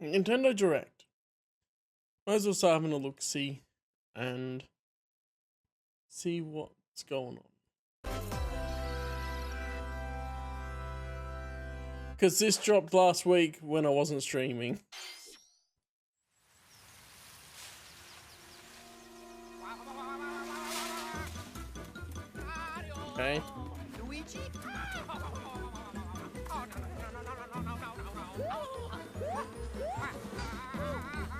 Nintendo Direct. Might as well start having a look-see and see what's going on. Because this dropped last week when I wasn't streaming. Okay. Luigi?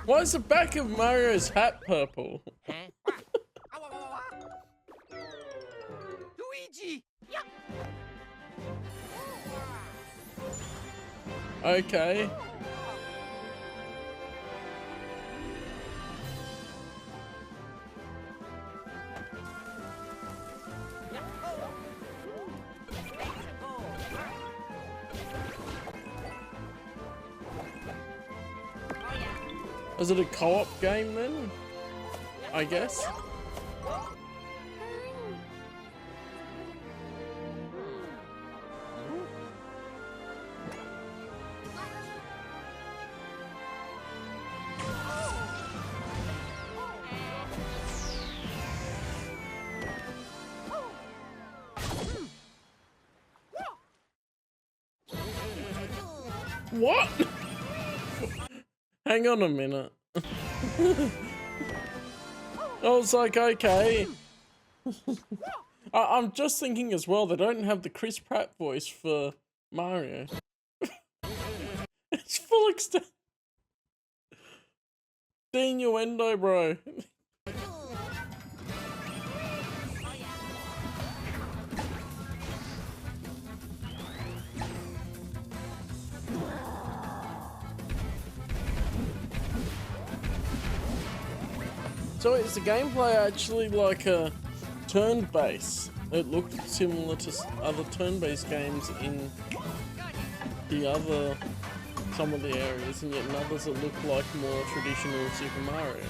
Why is the back of Mario's hat purple? Luigi! Okay. Is it a co-op game then? I guess. What? Hang on a minute. I was like, okay. I'm just thinking as well, they don't have the Chris Pratt voice for Mario. It's full extent. The innuendo, bro. So is the gameplay actually like a turn-based? It looked similar to other turn-based games in some of the areas, and yet in others it looked like more traditional Super Mario.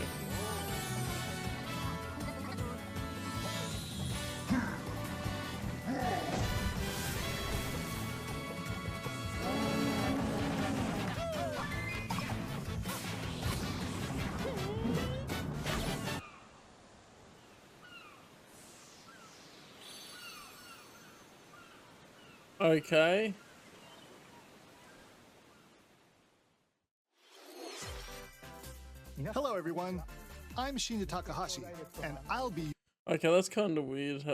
Okay. Hello everyone, I'm Shinya Takahashi, and I'll be... Okay, that's kind of weird,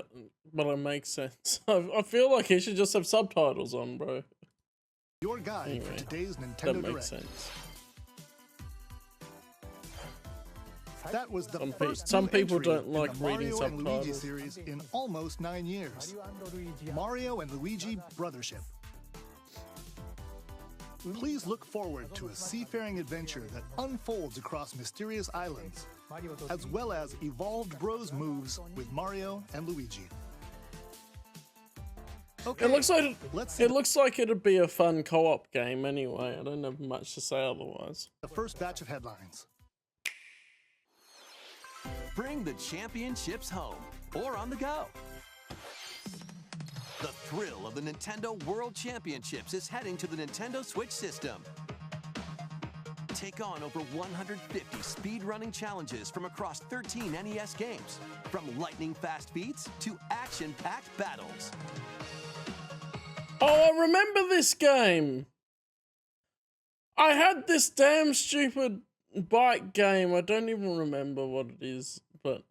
but it makes sense. I feel like he should just have subtitles on, bro. Your guide Anyway, for today's Nintendo that makes Direct. sense. That was the first Some new people entry don't in like the reading Mario and Luigi subtitles. series in almost 9 years. Mario and Luigi Brothership. Please look forward to a seafaring adventure that unfolds across mysterious islands, as well as evolved Bros moves with Mario and Luigi. Okay, It looks like it'd be a fun co-op game anyway. I don't have much to say otherwise. the first batch of headlines. Bring the championships home or on the go. The thrill of the Nintendo World Championships is heading to the Nintendo Switch system. Take on over 150 speedrunning challenges from across 13 NES games, from lightning-fast feats to action-packed battles. Oh, I remember this game. I had this damn stupid bike game. I don't even remember what it is, but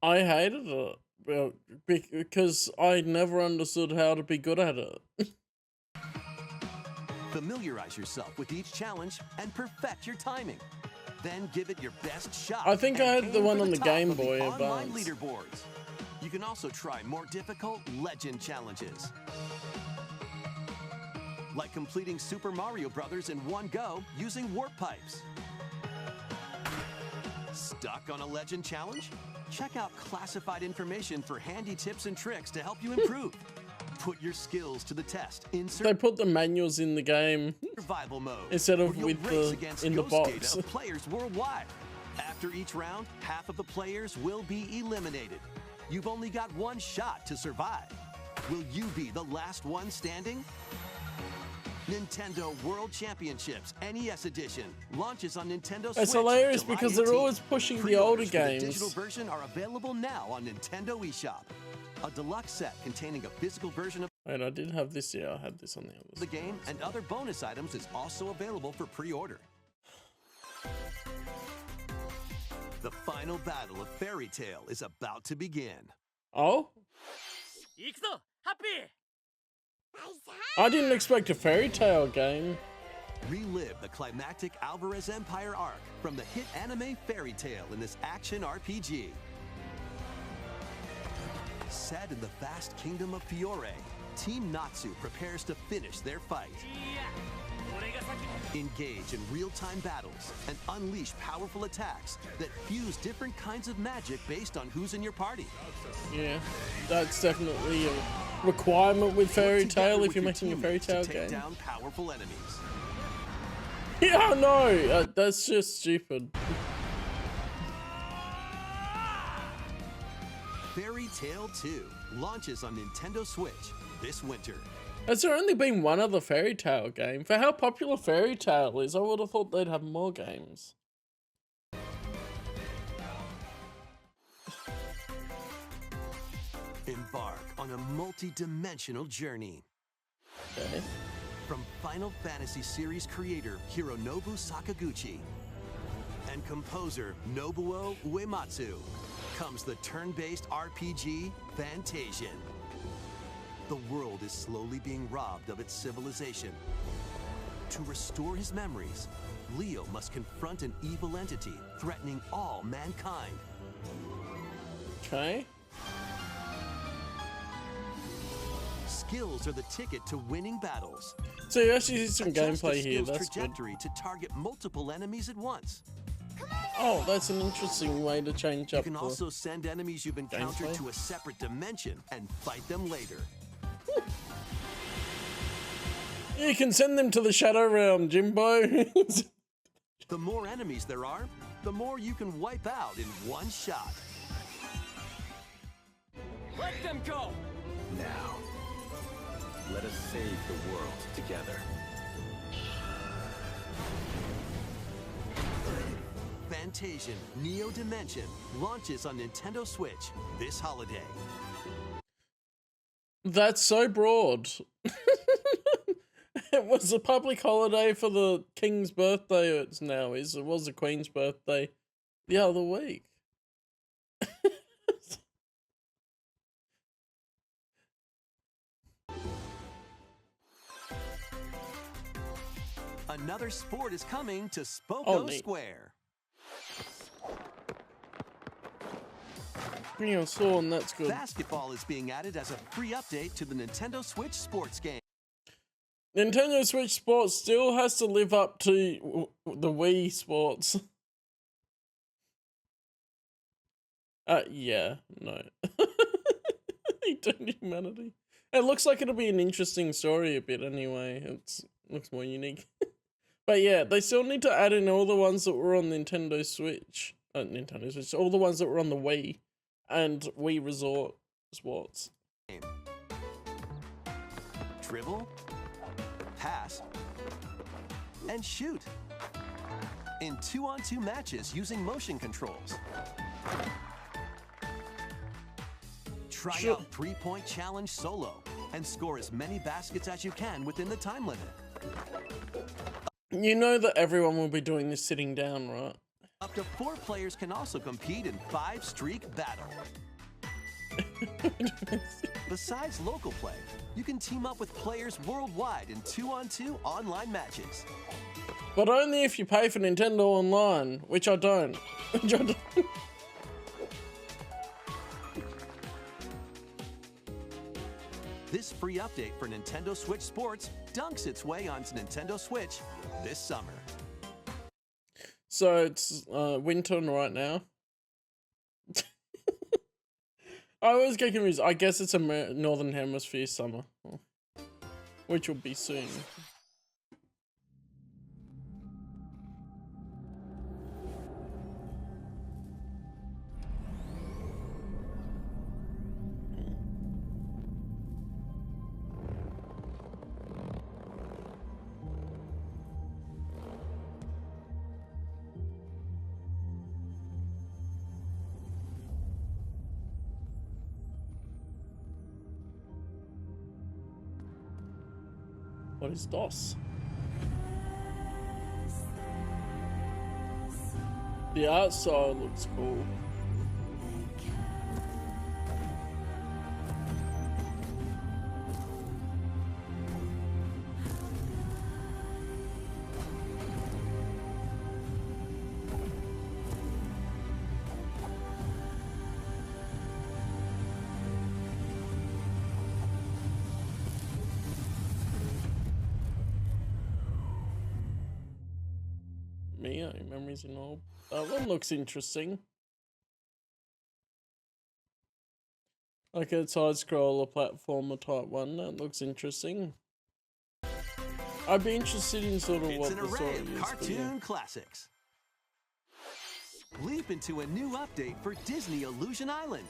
I hated it. Well, because I never understood how to be good at it. Familiarize yourself with each challenge and perfect your timing. Then give it your best shot. I think I and had the aim one for on the top Game of the Boy online Advance. leaderboards. You can also try more difficult legend challenges, like completing Super Mario Brothers in one go using warp pipes. Stuck on a legend challenge? Check out classified information for handy tips and tricks to help you improve. Put your skills to the test in They put the manuals in the game survival mode instead of where you'll with race the against in the ghost box. data of players worldwide. After each round, half of the players will be eliminated. You've only got one shot to survive. Will you be the last one standing? Nintendo World Championships NES Edition launches on Nintendo Switch. It's hilarious July because they're 18th. always pushing the older Pre-orders for the games. digital version are available now on Nintendo eShop. A deluxe set containing a physical version of Wait, I did have this, yeah, I had this on the the others. game and other bonus items is also available for pre-order. The final battle of Fairy Tail is about to begin. Oh? I didn't expect a Fairy Tail game. Relive the climactic Alvarez Empire arc from the hit anime Fairy Tail in this action RPG. Set in the vast kingdom of Fiore, Team Natsu prepares to finish their fight. Engage in real-time battles and unleash powerful attacks that fuse different kinds of magic based on who's in your party. Yeah, that's definitely a requirement with Fairy Work together Tail if with you're your making a Fairy teammates Tail to take game. down powerful enemies. Yeah, no, that's just stupid. Fairy Tail 2 launches on Nintendo Switch this winter. Has there only been one other Fairy Tail game? For how popular Fairy Tail is, I would have thought they'd have more games. Embark on a multi-dimensional journey. Okay. From Final Fantasy series creator Hironobu Sakaguchi and composer Nobuo Uematsu comes the turn-based RPG Fantasian. The world is slowly being robbed of its civilization. To restore his memories, Leo must confront an evil entity threatening all mankind. Okay. Skills are the ticket to winning battles. So you actually see some Adjust the gameplay here, skill's that's good. trajectory to target multiple enemies at once. Oh, that's an interesting way to change You up can the... also send enemies you've encountered gameplay. to a separate dimension and fight them later. You can send them to the Shadow Realm, Jimbo. The more enemies there are, the more you can wipe out in one shot. Let them go! Now, let us save the world together. Fantasian Neo Dimension launches on Nintendo Switch this holiday. That's so broad. It was a public holiday for the King's birthday, it was the Queen's birthday the other week. Another sport is coming to Spoko Oh, neat. Square. Bring on Sworn, that's good. Basketball is being added as a free update to the Nintendo Switch sports game. Nintendo Switch Sports still has to live up to the Wii Sports. Yeah, no. Eternal Humanity. It looks like it'll be an interesting story a bit anyway. It looks more unique. But yeah, they still need to add in all the ones that were on Nintendo Switch. Nintendo Switch. All the ones that were on the Wii and Wii Resort Sports. Dribble, pass, and shoot. In 2-on-2 matches using motion controls. Try Sure. out 3-point challenge solo and score as many baskets as you can within the time limit. You know that everyone will be doing this sitting down, right? Up to 4 players can also compete in 5-streak battle. Besides local play, you can team up with players worldwide in 2-on-2 online matches. But only if you pay for Nintendo Online, which I don't. This free update for Nintendo Switch Sports dunks its way onto Nintendo Switch this summer. So it's winter right now. I always get confused. I guess it's a Northern Hemisphere summer, which will be soon. What is DOS? The art style looks cool. Mia, Memories in Orb. That one looks interesting. Like a side scroller platformer type one. That looks interesting. I'd be interested in sort of what the story is. Cartoon classics. Leap into a new update for Disney Illusion Island.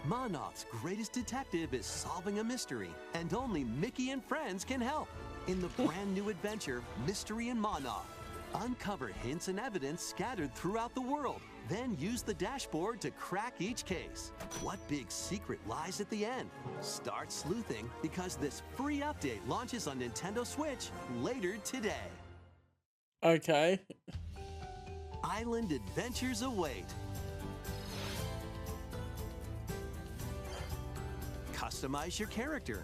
Monoth's greatest detective is solving a mystery, and only Mickey and friends can help. In the brand new adventure, Mystery in Monoth, uncover hints and evidence scattered throughout the world. Then use the dashboard to crack each case. What big secret lies at the end? Start sleuthing because this free update launches on Nintendo Switch later today. Okay. Island adventures await. Customize your character.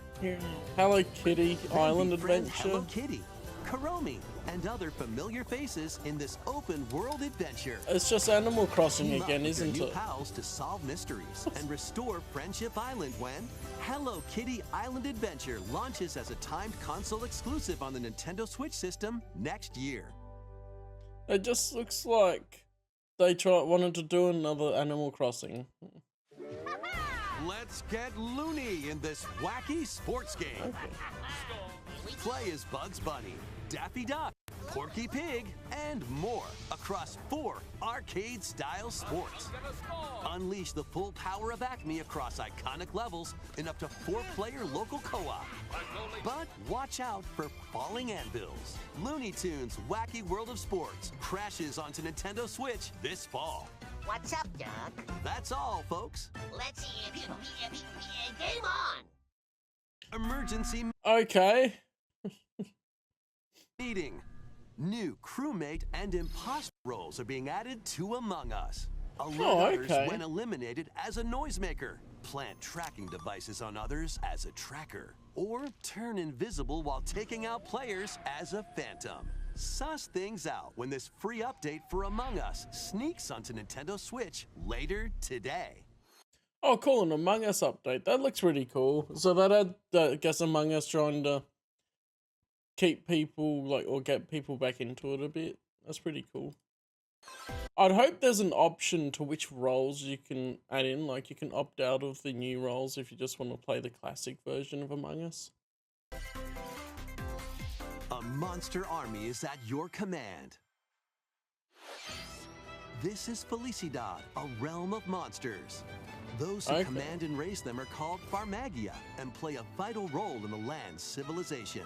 Hello Kitty Island Befriend Adventure. Hello Kitty, Kuromi, and other familiar faces in this open world adventure. It's just Animal Crossing Team up again, with your isn't new it? pals to solve mysteries and restore Friendship Island when Hello Kitty Island Adventure launches as a timed console exclusive on the Nintendo Switch system next year. It just looks like they wanted to do another Animal Crossing. Let's get loony in this wacky sports game. Okay. Play as Bugs Bunny, Daffy Duck, Porky Pig, and more across 4 arcade-style sports. Unleash the full power of Acme across iconic levels in up to 4-player local co-op. But watch out for falling anvils. Looney Tunes Wacky World of Sports crashes onto Nintendo Switch this fall. What's up, Doc? That's all, folks. Let's game on! Emergency Okay. meeting. New crewmate and imposter roles are being added to Among Us. Alert others okay. when eliminated as a noisemaker. Plant tracking devices on others as a tracker. Or turn invisible while taking out players as a phantom. Suss things out when this free update for Among Us sneaks onto Nintendo Switch later today. Oh, cool, an Among Us update. That looks really cool. So that had, I guess, Among Us trying to keep people, or get people back into it a bit. That's pretty cool. I'd hope there's an option to which roles you can add in. Like, you can opt out of the new roles if you just want to play the classic version of Among Us. A monster army is at your command. This is Felicidad, a realm of monsters. Those who command and raise them are called Farmagia and play a vital role in the land's civilization.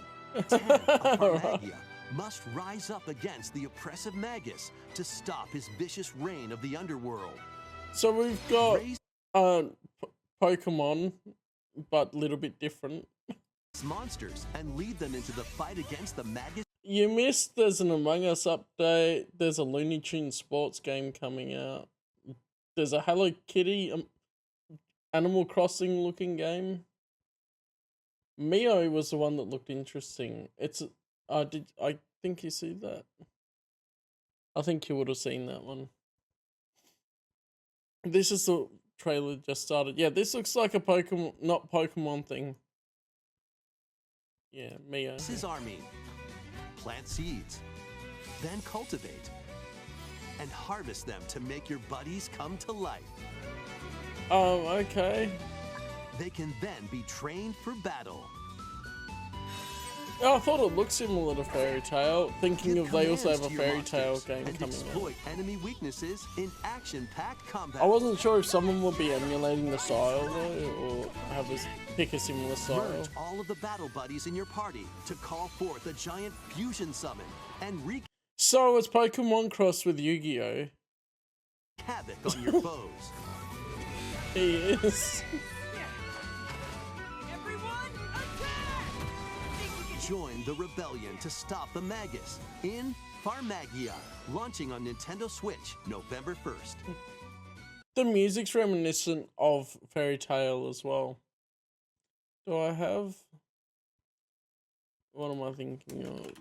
10 of Farmagia must rise up against the oppressive Magus to stop his vicious reign of the underworld. So we've got Pokemon, but a little bit different. Monsters and lead them into the fight against the Magus. You missed there's an Among Us update. There's a Looney Tunes sports game coming out. There's a Hello Kitty Animal Crossing looking game. Mio was the one that looked interesting. It's I think you see that? I think you would have seen that one. This is the trailer just started. Yeah, this looks like a Pokemon, not Pokemon thing. Yeah, Mio. This is army. Plant seeds, then cultivate, and harvest them to make your buddies come to life. Oh, okay. They can then be trained for battle. Oh, I thought it looked similar to Fairy Tail. Thinking Give of they also have commands a to your Fairy Tail monsters game and coming out. exploit enemy weaknesses in action-packed combat. I wasn't sure if someone would be emulating the style though, or pick a similar style. Merge all of the battle buddies in your party to call forth a giant fusion summon and wreak So it's Pokemon crossed with Yu-Gi-Oh! havoc on your foes. He is. Join the rebellion to stop the Magus in Farmagia, launching on Nintendo Switch November 1st. The music's reminiscent of Fairy Tail as well. Do I have... What am I thinking of?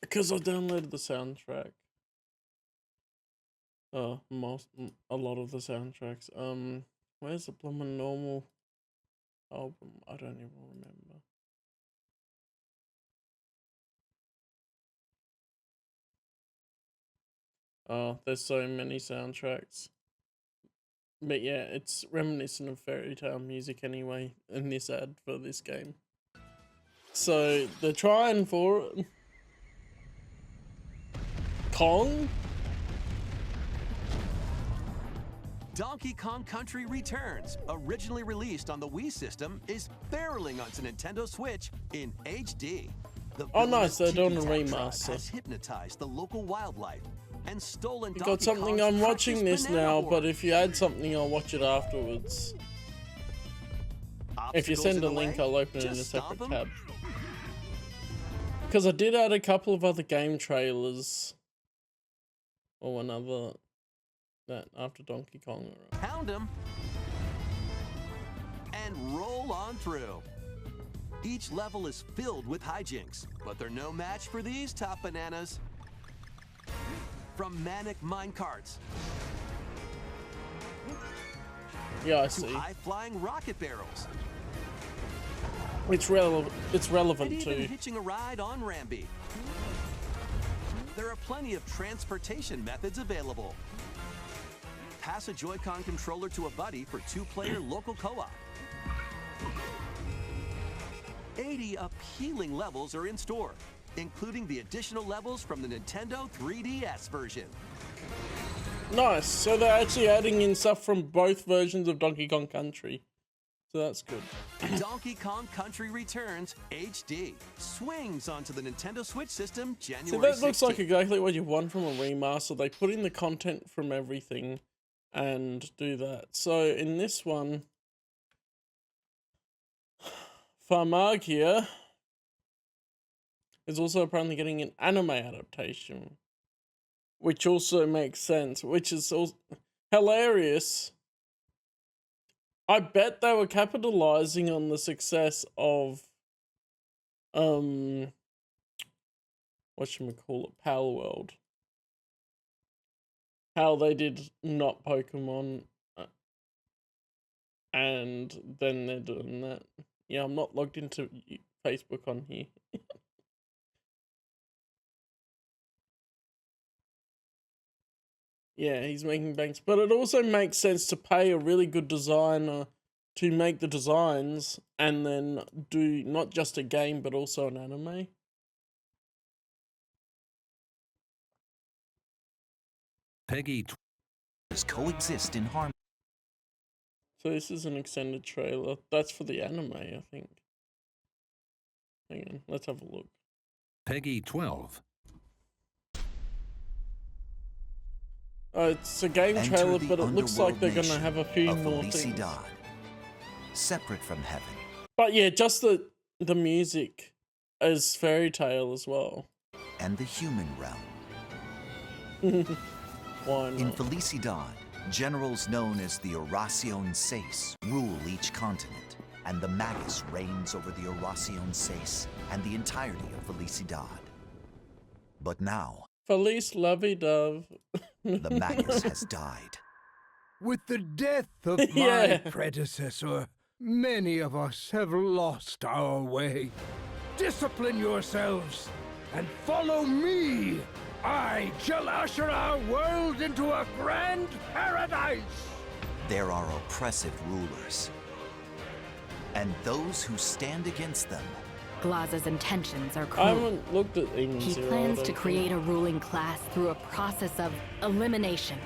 Because I downloaded the soundtrack. A lot of the soundtracks. Where's the blooming normal album? I don't even remember. Oh, there's so many soundtracks. But yeah, it's reminiscent of Fairy Tail music anyway in this ad for this game. So they're trying for it. Kong? Donkey Kong Country Returns, originally released on the Wii system, is barreling onto Nintendo Switch in HD. The Oh nice, they're doing a Tiki Town remaster. tribe has hypnotized the local wildlife and stolen You Donkey got something, Kong's I'm watching precious this banana now, board. but if you add something, I'll watch it afterwards. If you Obstacles send in a the link, way? I'll open it in a Just stomp separate 'em. tab. Because I did add a couple of other game trailers. Or another, that after Donkey Kong. Pound them and roll on through. Each level is filled with hijinks, but they're no match for these top bananas. From manic minecarts Yeah, I to see. high-flying rocket barrels, It's relevant. It's and relevant even too. hitching a ride on Rambi. There are plenty of transportation methods available. Pass a Joy-Con controller to a buddy for 2-player local co-op. 80 appealing levels are in store, including the additional levels from the Nintendo 3DS version. Nice. So they're actually adding in stuff from both versions of Donkey Kong Country. So that's good. Donkey Kong Country Returns HD swings onto the Nintendo Switch system See, January that looks like 16th. exactly what you want from a remaster. They put in the content from everything and do that. So in this one, Farmagia is also apparently getting an anime adaptation, which also makes sense, which is also hilarious. I bet they were capitalizing on the success of whatchamacallit, Pal World. How they did not Pokemon, and then they're doing that. Yeah, I'm not logged into Facebook on here. Yeah, he's making banks, but it also makes sense to pay a really good designer to make the designs and then do not just a game but also an anime. Peggy coexist in harmony. So this is an extended trailer. That's for the anime, I think. Hang on, let's have a look. Peggy 12. It's a game Enter trailer, the but it looks like they're underworld gonna have a nation few of more things. Felicidad, separate from heaven. But yeah, just the music is Fairy Tail as well. And the human realm. Why In not? Felicidad, generals known as the Oracion Seis rule each continent, and the Magus reigns over the Oracion Seis and the entirety of Felicidad. But now, Felice Lovey-Dove. the Magus has died. With the death of Yeah. my predecessor, many of us have lost our way. Discipline yourselves and follow me. I shall usher our world into a grand paradise. There are oppressive rulers, and those who stand against them. Glaza's intentions are I cruel. haven't looked at Eden He Zero. I plans don't to think. create a ruling class through a process of elimination.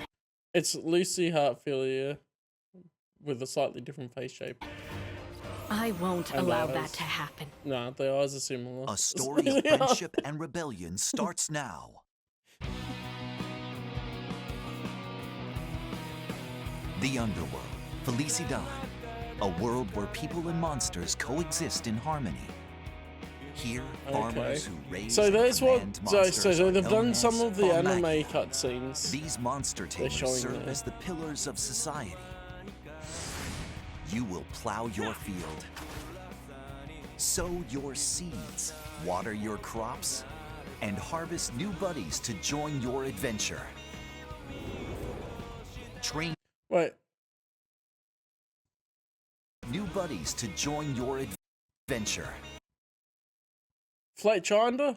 It's Lucy Hartfield with a slightly different face shape. I won't And allow eyes. that to happen. Nah, their eyes are similar. A story of friendship and rebellion starts now. The Underworld, Felicidad, a world where people and monsters coexist in harmony. Here, farmers who raise so there's and what command so monsters are they've known done as some of the anime Farmagia. cutscenes. These monster They're tamers showing serve there. as the pillars of society. You will plow your field, sow your seeds, water your crops, and harvest new buddies to join your adventure. Train Wait, new buddies to join your adventure. Fletchinder?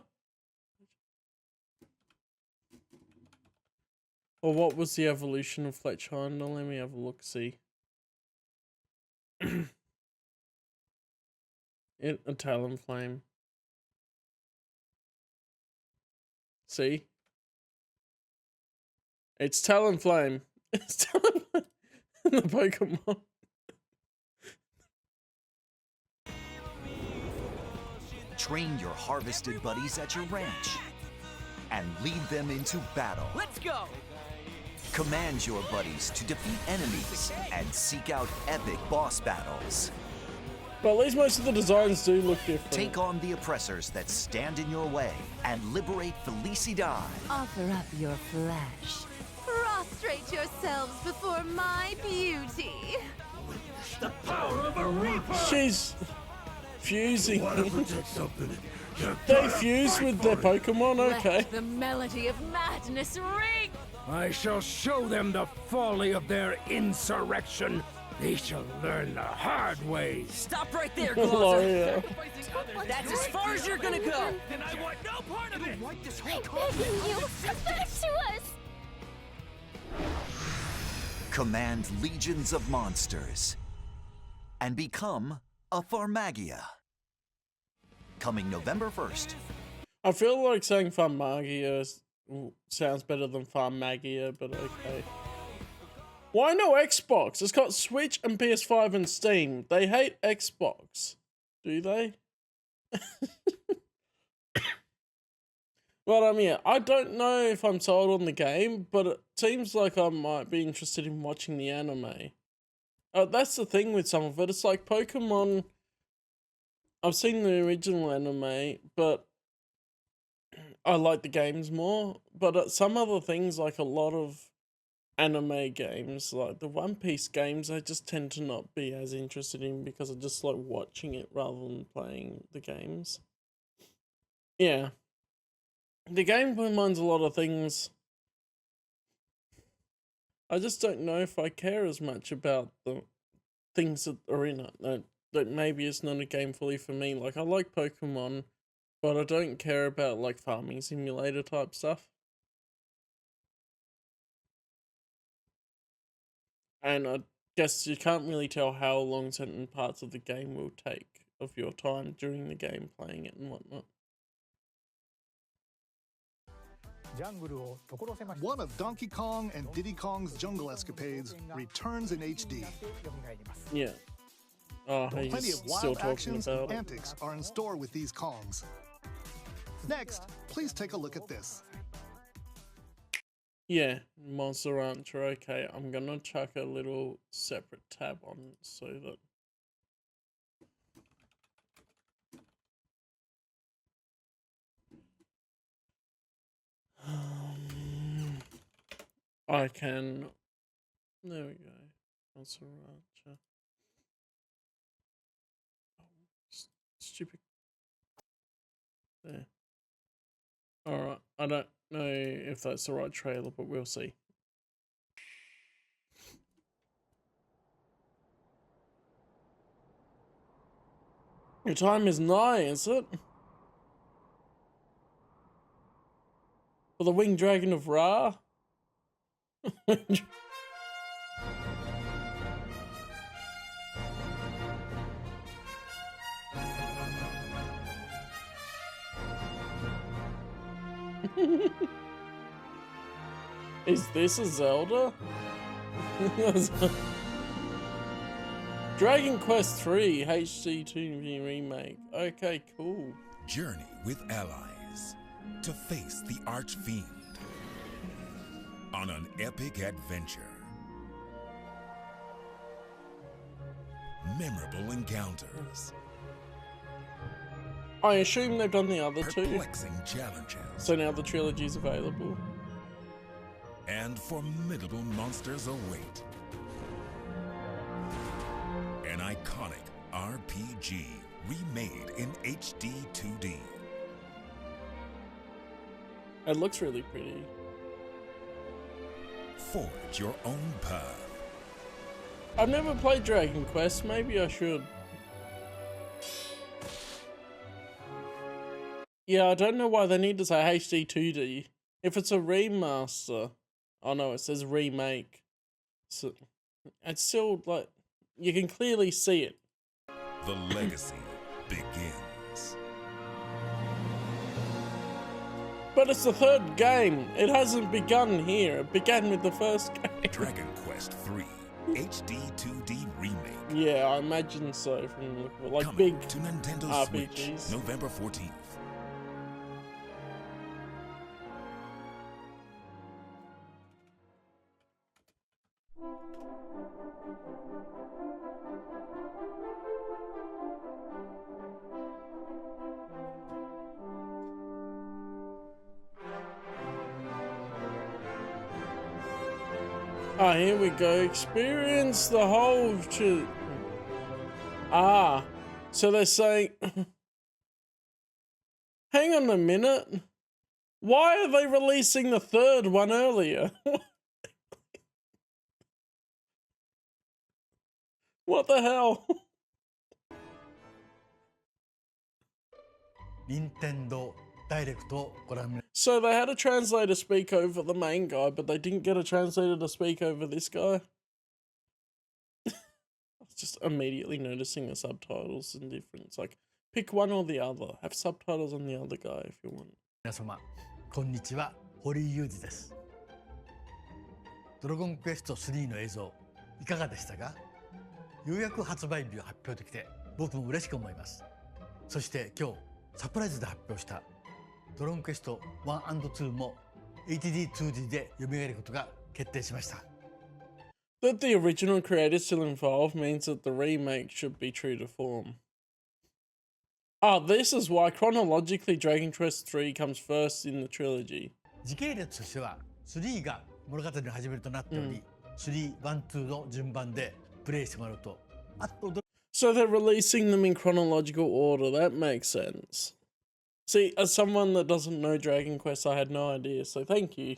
Or what was the evolution of Fletchinder? Let me have a look, see. A Talonflame. See? It's Talonflame. It's Talonflame. The Pokemon. Train your harvested buddies at your ranch and lead them into battle. Let's go! Command your buddies to defeat enemies and seek out epic boss battles. But at least most of the designs do look different. Take on the oppressors that stand in your way and liberate Felicidad. Offer up your flesh. Prostrate yourselves before my beauty. The power of a reaper! She's fusing. Something. They fuse with their Pokemon, okay. Let the melody of madness ring. I shall show them the folly of their insurrection. They shall learn the hard way. Stop right there, Gloria. That's as far as you're gonna go! And I want no part of it! I'm begging you, come back to us. Command legions of monsters and become a Farmagia. Coming November 1st. I feel like saying Farmagia sounds better than Farmagia, but okay. Why no Xbox? It's got Switch and PS5 and Steam. They hate Xbox. Do they? Well, yeah, I don't know if I'm sold on the game, but it seems like I might be interested in watching the anime. That's the thing with some of it. It's like Pokemon. I've seen the original anime, but I like the games more. But some other things, like a lot of anime games, like the One Piece games, I just tend to not be as interested in because I just like watching it rather than playing the games. Yeah. The game reminds a lot of things. I just don't know if I care as much about the things that are in it. That maybe it's not a game fully for me. Like, I like Pokemon, but I don't care about, like, farming simulator type stuff. And I guess you can't really tell how long certain parts of the game will take of your time during the game playing it and whatnot. One of Donkey Kong and Diddy Kong's jungle escapades returns in HD. Yeah. Oh, Plenty he's of still wild talking actions about and it. antics are in store with these Kongs. Next, please take a look at this. Yeah, Monster Rancher. Okay, I'm gonna chuck a little separate tab on so that I can. There we go. Monster Rancher. Oh, stupid. There. Alright, I don't know if that's the right trailer, but we'll see. Your time is nigh, is it? For the Winged Dragon of Ra? Is this a Zelda? Dragon Quest III HD 2 remake. Okay, cool. Journey with allies to face the Archfiend on an epic adventure. Memorable encounters. I assume they've done the other two. Perplexing challenges. So now the trilogy's available. And formidable monsters await. An iconic RPG remade in HD 2D. It looks really pretty. Forge your own path. I've never played Dragon Quest, maybe I should. Yeah, I don't know why they need to say HD 2D. If it's a remaster, oh no, it says remake. So it's still like, you can clearly see it. The legacy begins. But it's the third game. It hasn't begun here. It began with the first game. Dragon Quest 3 HD 2D remake. Yeah, I imagine so. From the look of it. Like Coming big to Nintendo RPGs. Switch, November 14th. Ah, here we go. Experience the whole so they're saying... Hang on a minute. Why are they releasing the third one earlier? What the hell? Nindendo Direct June. So they had a translator speak over the main guy, but they didn't get a translator to speak over this guy. I was just immediately noticing the subtitles and difference. Like, pick one or the other. Have subtitles on the other guy if you want. 皆様、こんにちは、堀井裕二です。ドラゴンクエスト3の映像、いかがでしたか？ようやく発売日を発表できて、僕も嬉しく思います。そして今日、サプライズで発表したドラゴンクエスト1 & 2も HD2D で蘇ることが決定しました。That the original creator is still involved means that the remake should be true to form. Ah, this is why chronologically Dragon Quest 3 comes first in the trilogy. 時系列としては3が物語の始めとなっており、3、1、2の順番でプレイしてもらうと、あと So they're releasing them in chronological order. That makes sense. See, as someone that doesn't know Dragon Quest, I had no idea. So thank you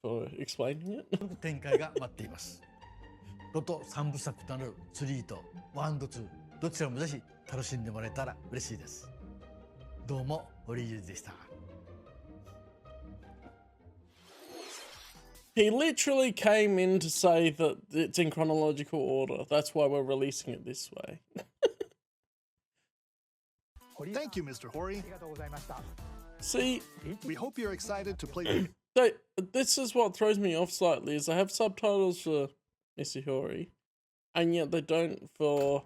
for explaining it. 展開が待っています。ロト3部作となる3と1と2、どちらもぜひ楽しんでもらえたら嬉しいです。どうも、堀井裕二でした。He literally came in to say that it's in chronological order. That's why we're releasing it this way. Thank you, Mr. Hori. See, we hope you're excited to play. This is what throws me off slightly, is they have subtitles for Mr. Hori, and yet they don't for,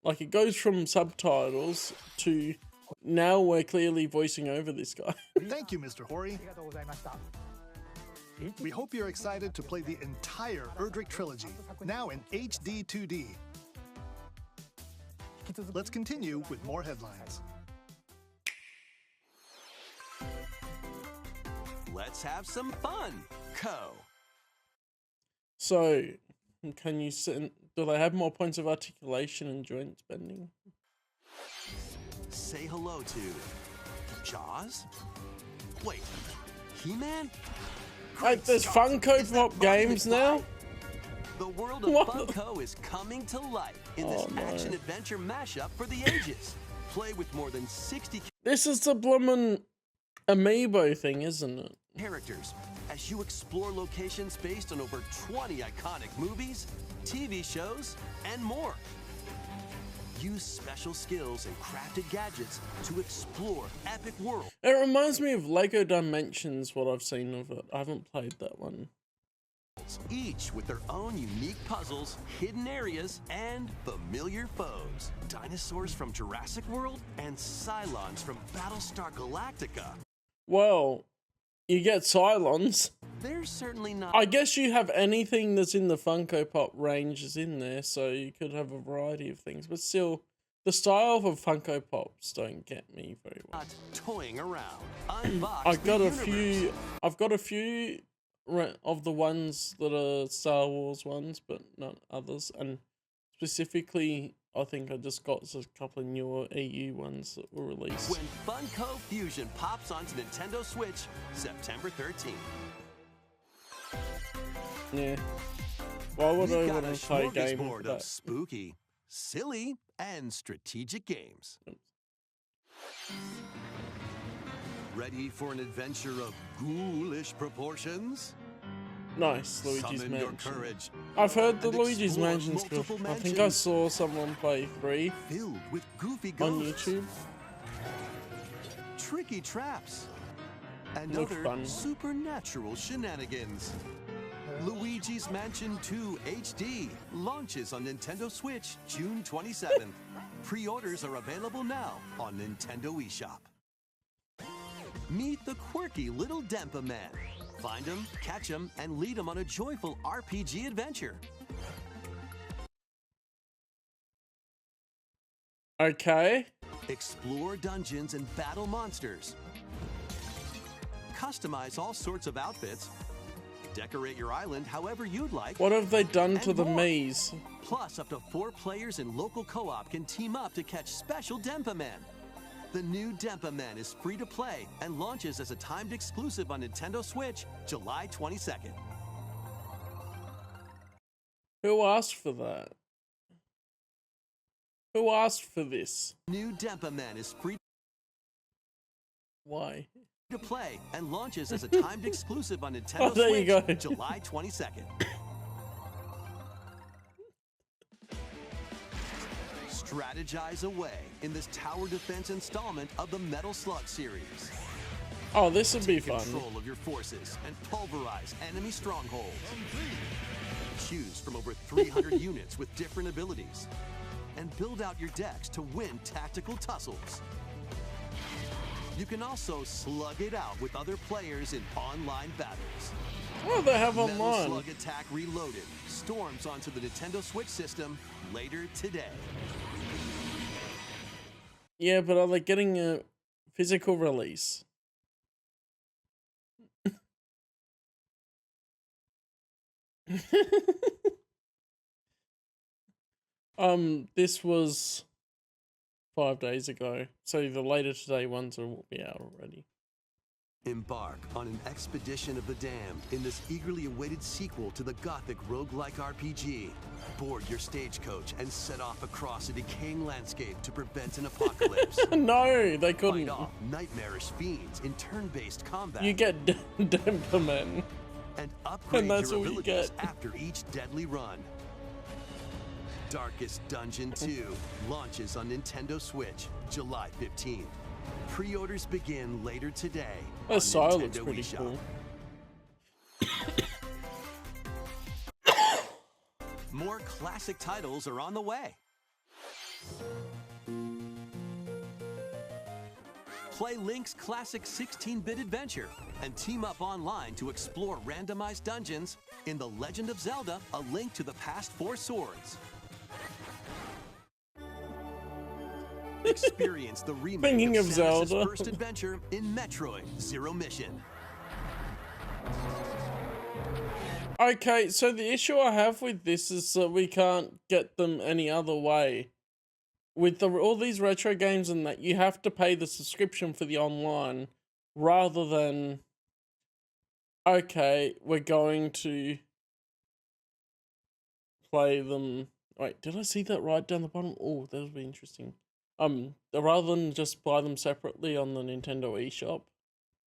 like, it goes from subtitles to now we're clearly voicing over this guy. Thank you, Mr. Hori. We hope you're excited to play the entire Erdrick trilogy, now in HD 2D. Let's continue with more headlines. Let's have some fun, Co. So, can you send, do they have more points of articulation and joint spending? Say hello to Jaws? Wait, He-Man? Wait, there's Funko Pop games now? The world of Funko is coming to life in this action-adventure mashup for the ages. Play with more than 60 This is the bloomin' amiibo thing, isn't it? characters as you explore locations based on over 20 iconic movies, TV shows, and more. Use special skills and crafted gadgets to explore epic worlds. It reminds me of Lego Dimensions, what I've seen of it. I haven't played that one. Each with their own unique puzzles, hidden areas, and familiar foes. Dinosaurs from Jurassic World and Cylons from Battlestar Galactica. Well, you get Cylons. They're certainly not... I guess you have anything that's in the Funko Pop range is in there, so you could have a variety of things. But still, the style of Funko Pops don't get me very well. Not toying around. Unbox I've got the a universe. few. I've got a few of the ones that are Star Wars ones, but not others. And specifically, I think I just got a couple of newer EU ones that were released. When Funko Fusion pops onto Nintendo Switch, September 13th. Yeah. Why would We've I got want a to play a game smorgasbord with of that? spooky, silly, and strategic games. Ready for an adventure of ghoulish proportions? Nice, Luigi's Summon your Mansion. courage I've heard the and Luigi's explore Mansion's good. multiple I think I mansions saw someone play 3 filled with goofy on ghosts, YouTube. tricky traps, and Looked other fun. supernatural shenanigans. Luigi's Mansion 2 HD launches on Nintendo Switch June 27th. Pre-orders are available now on Nintendo eShop. Meet the quirky little Dempa Man. Find him, catch him, and lead him on a joyful RPG adventure. Okay. Explore dungeons and battle monsters. Customize all sorts of outfits. Decorate your island however you'd like. What have they done to and the more. Mii's? Plus, up to 4 players in local co-op can team up to catch special Dempa Man. The new Dempa Man is free to play and launches as a timed exclusive on Nintendo Switch July 22nd. Who asked for that? Who asked for this? New Dempa Man is free Why? to play and launches as a timed exclusive on Nintendo Oh, there you Switch go. July 22nd. Strategize away in this tower defense installment of the Metal Slug series. Oh, this would be Take fun. control of your forces and pulverize enemy strongholds. Choose from over 300 units with different abilities and build out your decks to win tactical tussles. You can also slug it out with other players in online battles. What do they have Metal online? Slug Attack Reloaded storms onto the Nintendo Switch system later today. Yeah, but are they getting a physical release? This was 5 days ago, so the later today ones will be out already. Embark on an expedition of the damned in this eagerly awaited sequel to the gothic roguelike RPG. Board your stagecoach and set off across a decaying landscape to prevent an apocalypse. No, they couldn't. Fight off nightmarish fiends in turn-based combat. You get Dempa Man. And upgrade that's your what you abilities get. after each deadly run. Darkest Dungeon 2 launches on Nintendo Switch July 15th. Pre-orders begin later today. That on style looks Nintendo pretty eShop. cool. More classic titles are on the way. Play Link's classic 16-bit adventure and team up online to explore randomized dungeons in The Legend of Zelda: A Link to the Past 4 Swords. Experience the remake Thinking of of Samus's Zelda. first adventure in Metroid Zero Mission. Okay, so the issue I have with this is that we can't get them any other way. With all these retro games and that, you have to pay the subscription for the online rather than, okay, we're going to play them. Wait, did I see that right down the bottom? Oh, that would be interesting. Rather than just buy them separately on the Nintendo eShop.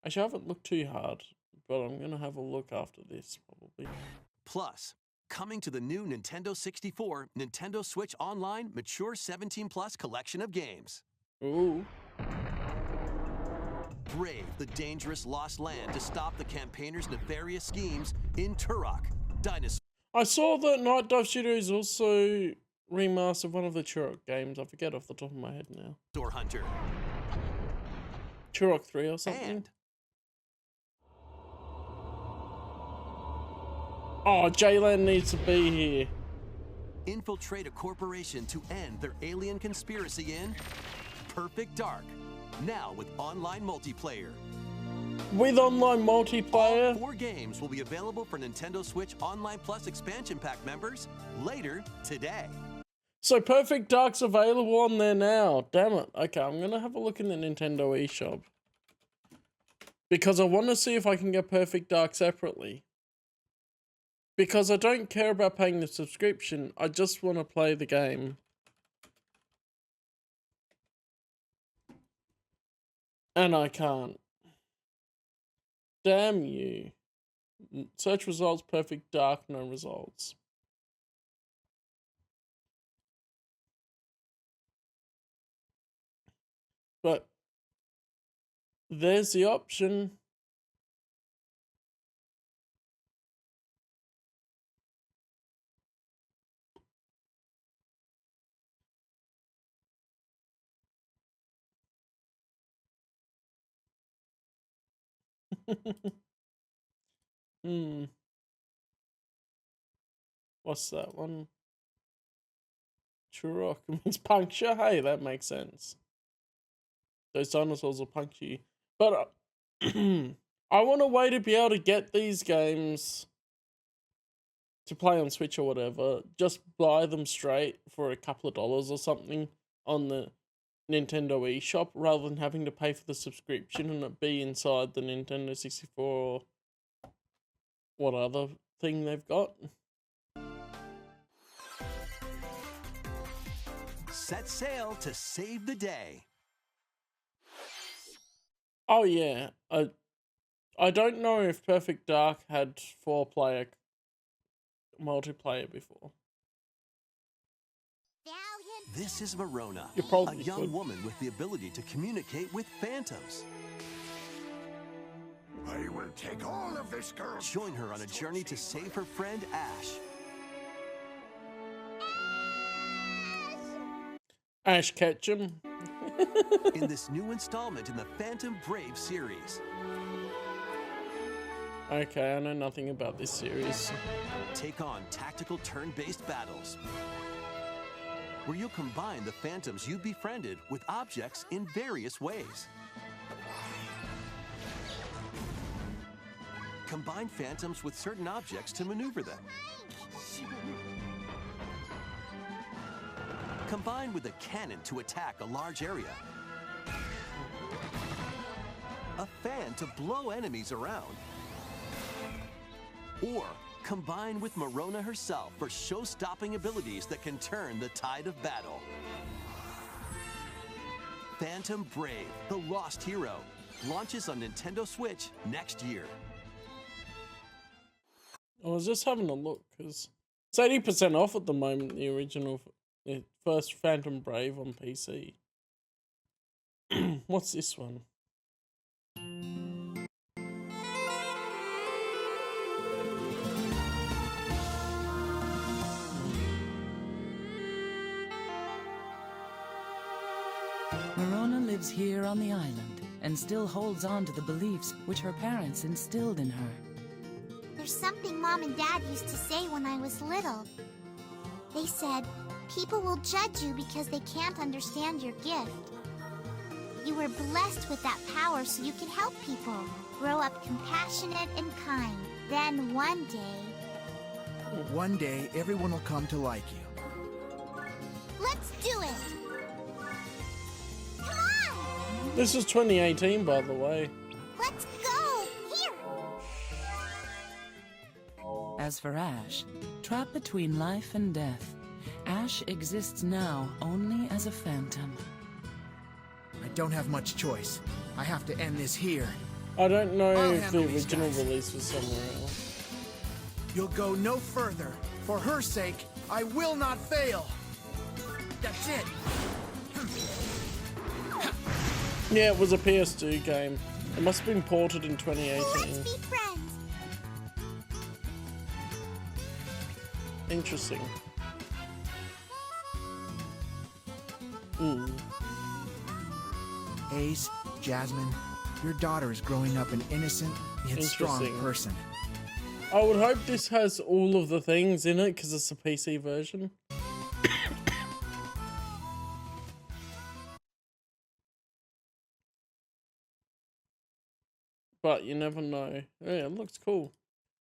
Actually, I haven't looked too hard, but I'm gonna have a look after this probably. Plus, coming to the new Nintendo 64, Nintendo Switch Online Mature 17+ collection of games. Ooh. Brave the dangerous lost land to stop the campaigners' nefarious schemes in Turok, Dinosaur I saw that Night Dive Studios also remastered one of the Turok games. I forget off the top of my head now. Hunter. Turok 3 or something. And oh, Jaylan needs to be here. Infiltrate a corporation to end their alien conspiracy in Perfect Dark. Now with online multiplayer. With online multiplayer? All 4 games will be available for Nintendo Switch Online Plus expansion pack members later today. So Perfect Dark's available on there now. Damn it. Okay, I'm going to have a look in the Nintendo eShop. Because I want to see if I can get Perfect Dark separately. Because I don't care about paying the subscription. I just want to play the game. And I can't. Damn you. Search results, Perfect Dark, no results. But there's the option. What's that one? Churok means puncture. Hey, that makes sense. Those dinosaurs will puncture you. But I want a way to be able to get these games to play on Switch or whatever. Just buy them straight for a couple of dollars or something on the Nintendo eShop rather than having to pay for the subscription and it be inside the Nintendo 64 or what other thing they've got. Set sail to save the day. Oh yeah, I don't know if Perfect Dark had 4-player multiplayer before. This is Verona, a young woman with the ability to communicate with phantoms. I will take all of this girl. Join her on a journey to save her friend Ash. Ash Ketchum. In this new installment in the Phantom Brave series. Okay, I know nothing about this series. Take on tactical turn-based battles, where you'll combine the phantoms you befriended with objects in various ways. Combine phantoms with certain objects to maneuver them. Combine with a cannon to attack a large area. A fan to blow enemies around. Or combine with Verona herself for show-stopping abilities that can turn the tide of battle. Phantom Brave, the Lost Hero, launches on Nintendo Switch next year. I was just having a look because it's 80% off at the moment, the original, the first Phantom Brave on PC. What's this one? Verona lives here on the island and still holds on to the beliefs which her parents instilled in her. There's something Mom and Dad used to say when I was little. They said, people will judge you because they can't understand your gift. You were blessed with that power so you could help people, grow up compassionate and kind. Then one day, everyone will come to like you. let's do it! Come on! This is 2018, by the way. Let's go! Here! As for Ash, trapped between life and death, Ash exists now only as a phantom. I don't have much choice. I have to end this here. I don't know I'll if the handle these original guys. release was somewhere else. You'll go no further. For her sake, I will not fail. That's it. Yeah, it was a PS2 game. It must have been ported in 2018. Let's be friends! Interesting. Ace, Jasmine, your daughter is growing up an innocent yet strong Interesting. person. I would hope this has all of the things in it because it's a PC version. but you never know. Yeah, it looks cool.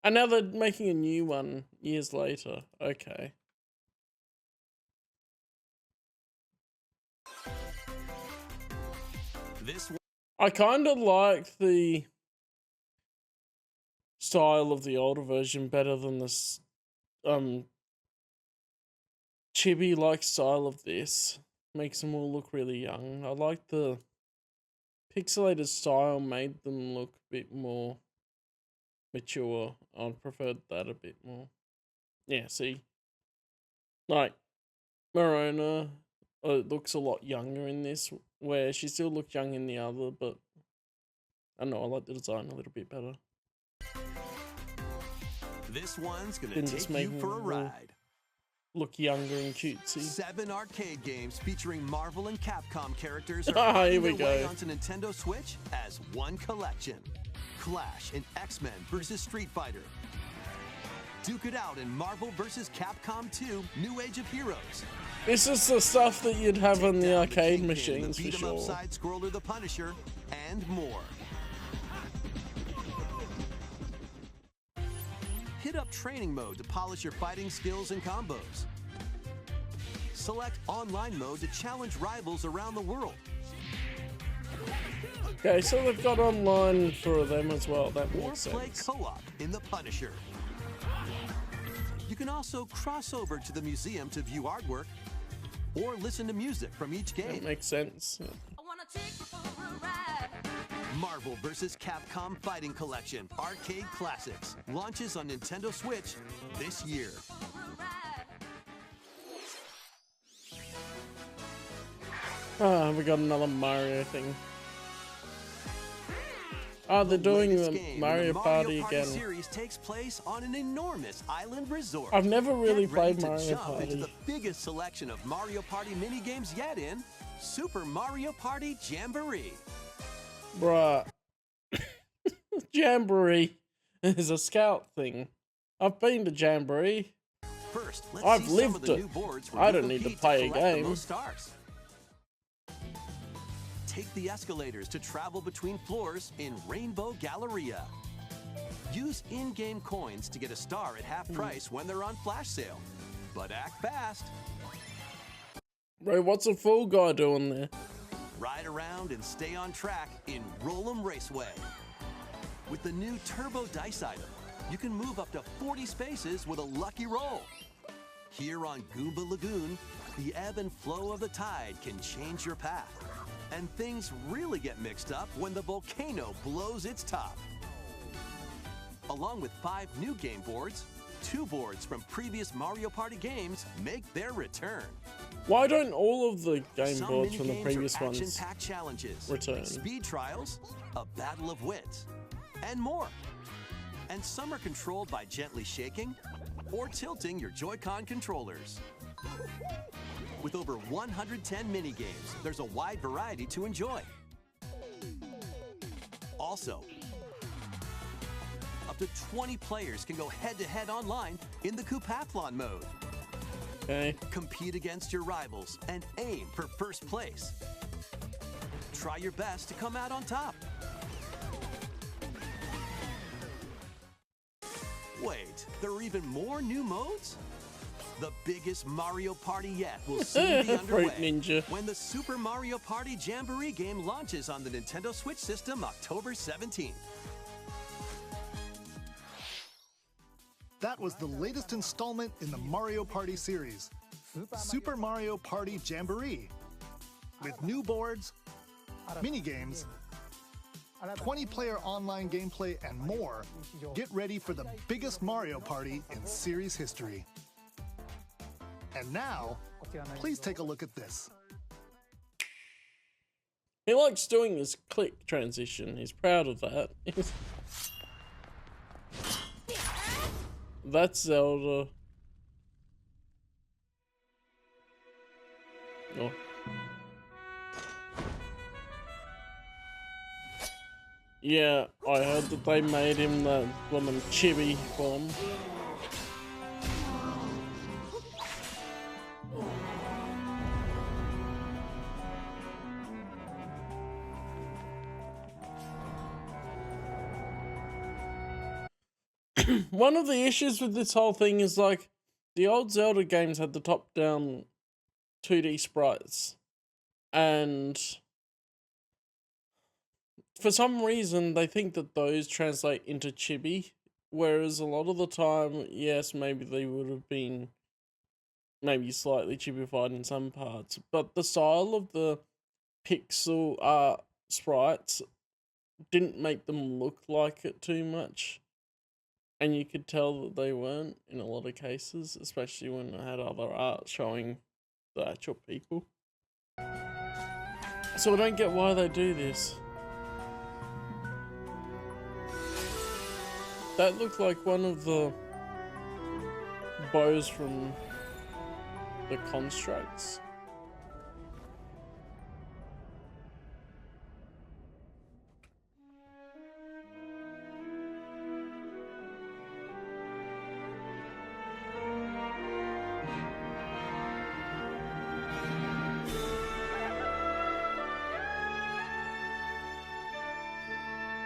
And now they're making a new one years later. Okay. I kind of like the style of the older version better than this chibi-like style of this. Makes them all look really young. I like the pixelated style, made them look a bit more mature. I preferred that a bit more. Yeah, see? Like, Morona looks a lot younger in this, where she still looks young in the other, but I don't know, I like the design a little bit better. This one's gonna take you for a ride. Look younger and cutesy. 7 arcade games featuring Marvel and Capcom characters are here we finding their way go. onto Nintendo Switch as one collection. Clash in X-Men vs. Street Fighter. Duke it out in Marvel vs. Capcom 2 New Age of Heroes. This is the stuff that you'd have on the arcade machines for Beat 'em sure. up side scroller The Punisher, and more. Hit up training mode to polish your fighting skills and combos. Select online mode to challenge rivals around the world. Okay, so they've got online for them as well. That Or makes play sense. co-op in The Punisher. You can also cross over to the museum to view artwork or listen to music from each game. That makes sense. Marvel vs. Capcom Fighting Collection Arcade Classics launches on Nintendo Switch this year. Ah, we got another Mario thing. Oh, they're doing the Mario Party again. Series takes place on an enormous island resort. I've never really Get ready played to Mario jump Party. into the biggest selection of Mario Party minigames yet in Super Mario Party Jamboree. Bruh. Jamboree is a scout thing. I've been to Jamboree. First, let's I've see some lived of the it. new boards where I you don't need to compete play a collect the game. most stars. Take the escalators to travel between floors in Rainbow Galleria. Use in-game coins to get a star at half price when they're on flash sale. But act fast. Bro, what's a fool guy doing there? Ride around and stay on track in Roll'em Raceway. With the new Turbo Dice item, you can move up to 40 spaces with a lucky roll. Here on Goomba Lagoon, the ebb and flow of the tide can change your path. And things really get mixed up when the volcano blows its top. Along with 5 new game boards, 2 boards from previous Mario Party games make their return. Why don't all of the game Some boards from the minigames previous are ones action-packed challenges, return? speed trials, a battle of wits, and more. And some are controlled by gently shaking or tilting your Joy-Con controllers. With over 110 minigames, there's a wide variety to enjoy. Also, up to 20 players can go head-to-head online in the Coupathlon mode. Okay. Compete against your rivals and aim for first place. Try your best to come out on top. Wait, there are even more new modes? The biggest Mario Party yet will soon be underway Fruit Ninja. when the Super Mario Party Jamboree game launches on the Nintendo Switch system October 17th. That was the latest installment in the Mario Party series, Super Mario Party Jamboree. With new boards, minigames, 20-player online gameplay, and more, get ready for the biggest Mario Party in series history. And now, please take a look at this. He likes doing his click transition. He's proud of that. That's Zelda. Oh. Yeah, I heard that they made him that one of them chibi form. one of the issues with this whole thing is like the old Zelda games had the top-down 2D sprites, and for some reason they think that those translate into chibi, whereas a lot of the time, yes, maybe they would have been maybe slightly chibified in some parts, but the style of the pixel art sprites didn't make them look like it too much, and you could tell that they weren't in a lot of cases, especially when I had other art showing the actual people. So I don't get why they do this. That looked like one of the bows from the constructs.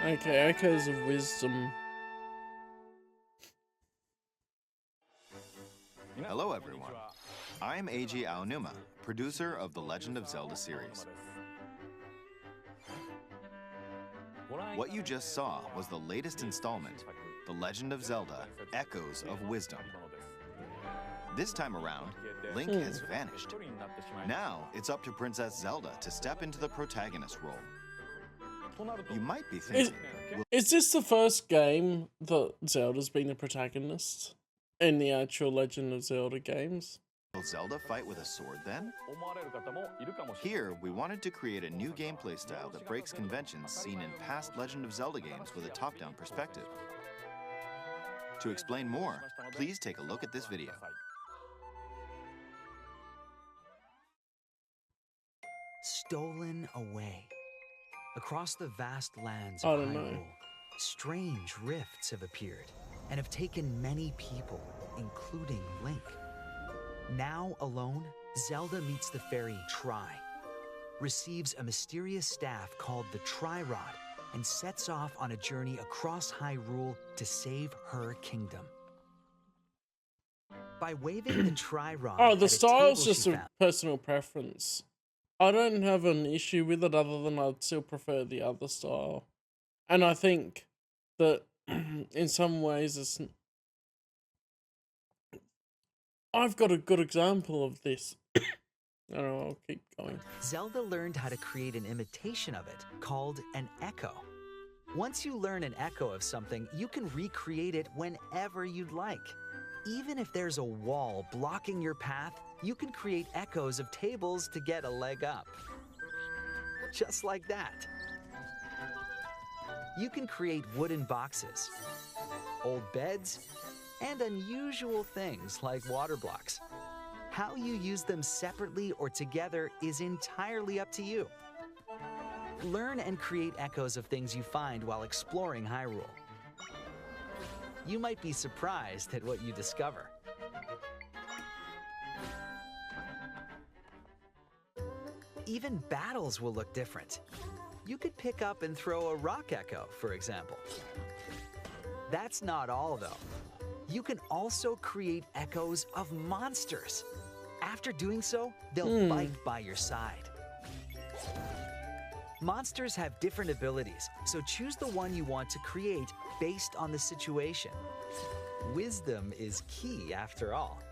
Okay, Echoes of Wisdom. Hello everyone, I'm Eiji Aonuma, producer of the Legend of Zelda series. What you just saw was the latest installment, The Legend of Zelda: Echoes of Wisdom. This time around, Link has vanished. Now it's up to Princess Zelda to step into the protagonist role. You might be thinking, Is this the first game that Zelda's been the protagonist in the actual Legend of Zelda games? will Zelda fight with a sword then? Here, we wanted to create a new gameplay style that breaks conventions seen in past Legend of Zelda games with a top-down perspective. To explain more, please take a look at this video. Stolen away. Across the vast lands I of don't know. Hyrule, strange rifts have appeared and have taken many people, including Link. Now alone, Zelda meets the fairy Tri, receives a mysterious staff called the Tri-Rod, and sets off on a journey across Hyrule to save her kingdom. By waving the Tri-Rod Oh, the at a style's table just she a found- personal preference. I don't have an issue with it other than I'd still prefer the other style. And I think that in some ways it's... I've got a good example of this. I don't know, I'll keep going. Zelda learned how to create an imitation of it called an echo. Once you learn an echo of something, you can recreate it whenever you'd like. Even if there's a wall blocking your path, you can create echoes of tables to get a leg up. Just like that. You can create wooden boxes, old beds, and unusual things like water blocks. How you use them separately or together is entirely up to you. Learn and create echoes of things you find while exploring Hyrule. You might be surprised at what you discover. Even battles will look different. You could pick up and throw a rock echo, for example. That's not all, though. You can also create echoes of monsters. After doing so, they'll fight by your side. Monsters have different abilities, so choose the one you want to create based on the situation. Wisdom is key, after all.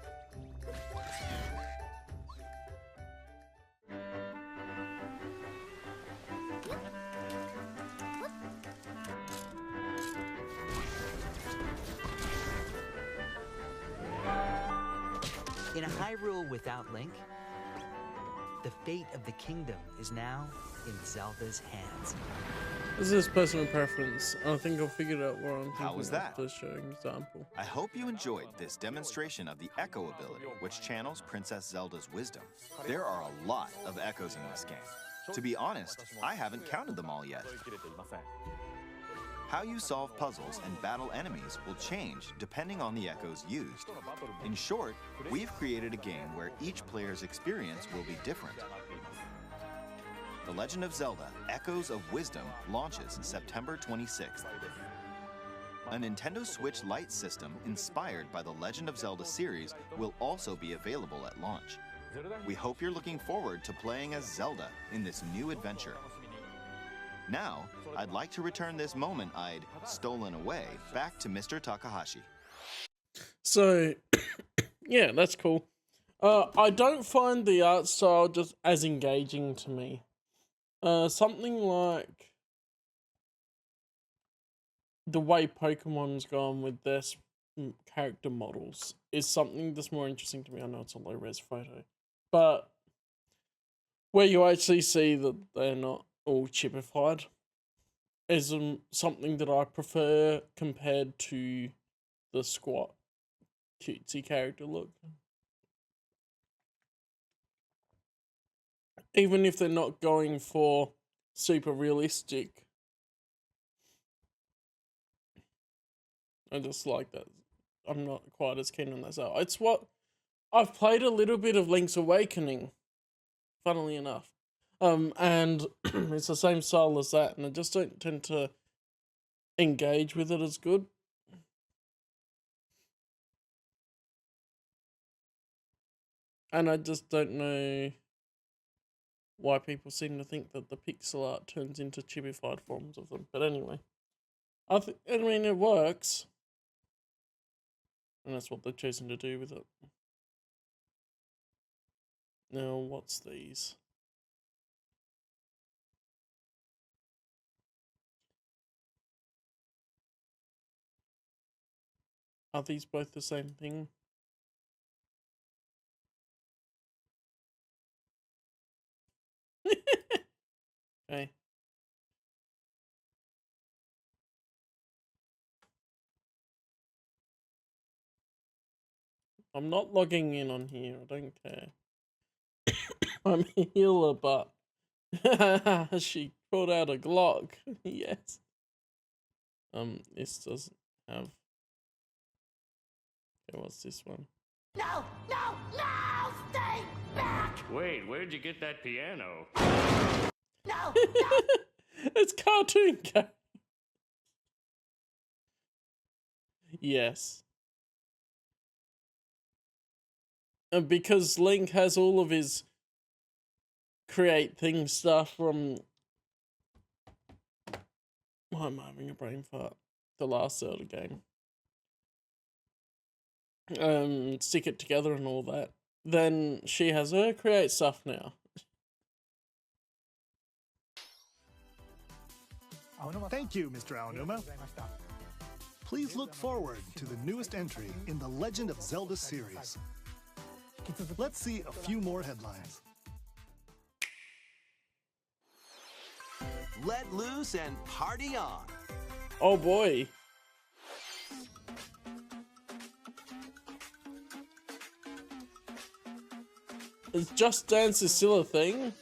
In a Hyrule without Link, the fate of the kingdom is now in Zelda's hands. This is personal preference. I think I figured out what I'm thinking. How was that? Just showing an example. I hope you enjoyed this demonstration of the Echo ability, which channels Princess Zelda's wisdom. There are a lot of echoes in this game. To be honest, I haven't counted them all yet. How you solve puzzles and battle enemies will change depending on the echoes used. In short, we've created a game where each player's experience will be different. The Legend of Zelda: Echoes of Wisdom launches September 26th. A Nintendo Switch Lite system inspired by the Legend of Zelda series will also be available at launch. We hope you're looking forward to playing as Zelda in this new adventure. Now, I'd like to return this moment I'd stolen away back to Mr. Takahashi. So, yeah, that's cool. I don't find the art style just as engaging to me. Something like the way Pokemon's gone with their character models is something that's more interesting to me. I know it's a low-res photo, but where you actually see that they're not all chipified is something that I prefer compared to the squat cutesy character look. Even if they're not going for super realistic, I just like that. I'm not quite as keen on that. So it's what I've played a little bit of Link's Awakening, funnily enough. And it's the same style as that, and I just don't tend to engage with it as good. And I just don't know why people seem to think that the pixel art turns into chibified forms of them. But anyway, I mean, it works. And that's what they've chosen to do with it. Now, what's these? Are these both the same thing? Okay. I'm not logging in on here, I don't care. I'm a healer, but she pulled out a Glock. Yes. This doesn't have. Okay, what's this one? No! No! No! Stay back! Wait, where'd you get that piano? No! It's Cartoon Cat. Yes. And because Link has all of his create things stuff from... Why am I having a brain fart? The last Zelda game. Stick it together and all that. Then she has her create stuff now. Thank you, Mr. Aonuma. Please look forward to the newest entry in the Legend of Zelda series. Let's see a few more headlines. Let loose and party on. Oh boy. Is Just Dance is still a thing?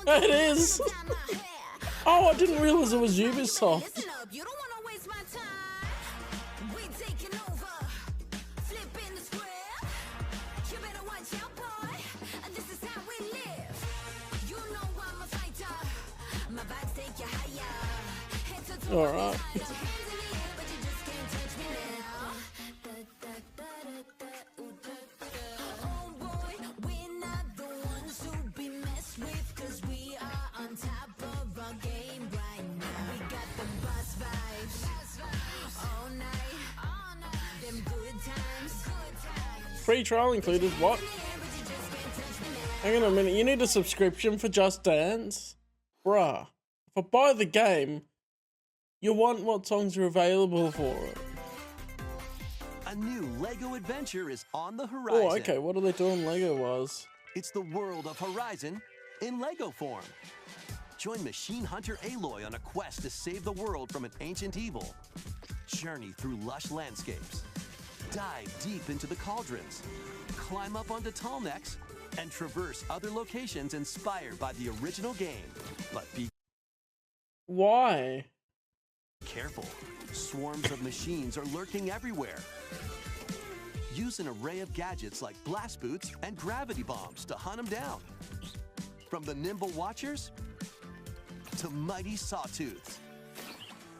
It is! Oh, I didn't realize it was Ubisoft. Alright. Free trial included, what? Hang on a minute, you need a subscription for Just Dance? Bruh. If I buy the game, you want what songs are available for it. A new Lego adventure is on the horizon. Oh, okay, what are they doing Lego-wise? It's the world of Horizon in Lego form. Join Machine Hunter Aloy on a quest to save the world from an ancient evil. Journey through lush landscapes. Dive deep into the cauldrons. Climb up onto tall necks and traverse other locations inspired by the original game. But be Why? careful. Swarms of machines are lurking everywhere. Use an array of gadgets like blast boots and gravity bombs to hunt them down. From the nimble watchers to mighty sawtooths.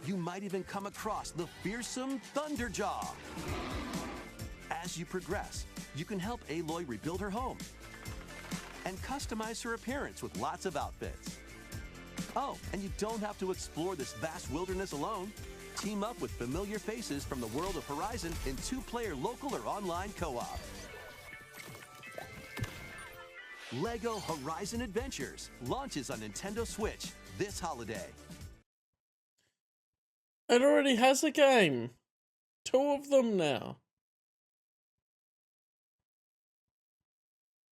You might even come across the fearsome Thunderjaw. As you progress, you can help Aloy rebuild her home and customize her appearance with lots of outfits. Oh, and you don't have to explore this vast wilderness alone. Team up with familiar faces from the world of Horizon in 2-player local or online co-op. LEGO Horizon Adventures launches on Nintendo Switch this holiday. It already has a game. 2 of them now.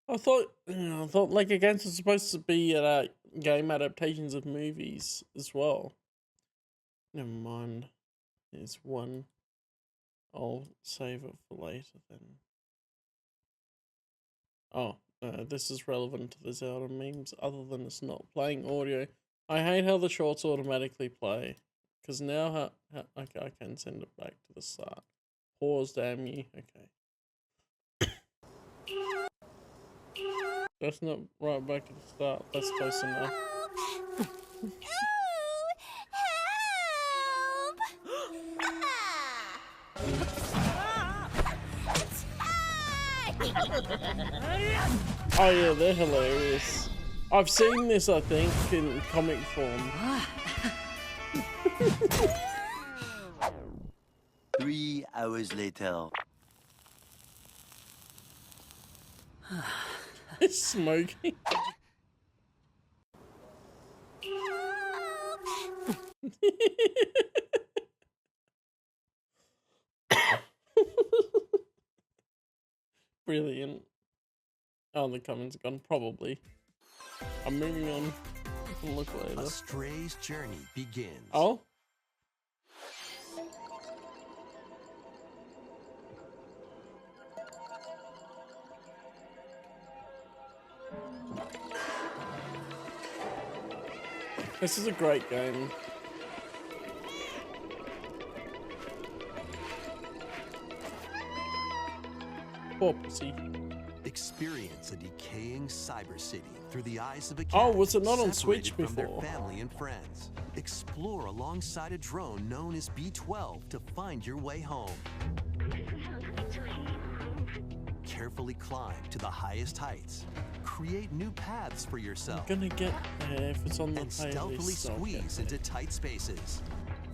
I thought LEGO games were supposed to be game adaptations of movies as well. Never mind. There's one. I'll save it for later then. Oh, this is relevant to the Zelda memes, other than it's not playing audio. I hate how the shorts automatically play. Because now okay, I can send it back to the start. Pause, damn you. Okay. That's not right back to the start. That's close enough. Oh yeah, they're hilarious. I've seen this, I think, in comic form. 3 hours later. It's smoking. Brilliant. Oh, the comments gone, probably. I'm moving on. I can look later. A stray's journey begins. Oh? This is a great game. Poor pussy. Experience a decaying cyber city through the eyes of a cat. Oh, was it not on Switch separated from before? their family and friends. Explore alongside a drone known as B-12 to find your way home. Carefully climb to the highest heights. Create new paths for yourself. I'm gonna get there if it's on the and playlist. stealthily I'll squeeze get into tight spaces.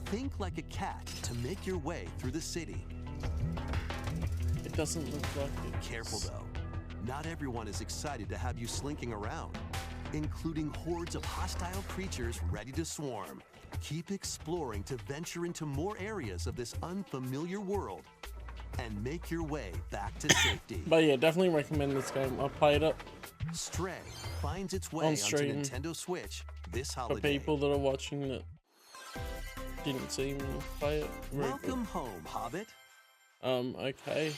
Think like a cat to make your way through the city. It doesn't look like it. Careful though. Not everyone is excited to have you slinking around, including hordes of hostile creatures ready to swarm. Keep exploring to venture into more areas of this unfamiliar world and make your way back to safety. But yeah, definitely recommend this game. I played it. Stray finds its way On onto stream. Nintendo Switch this For holiday. people that are watching that didn't see me play it. Very Welcome home, Hobbit. Okay.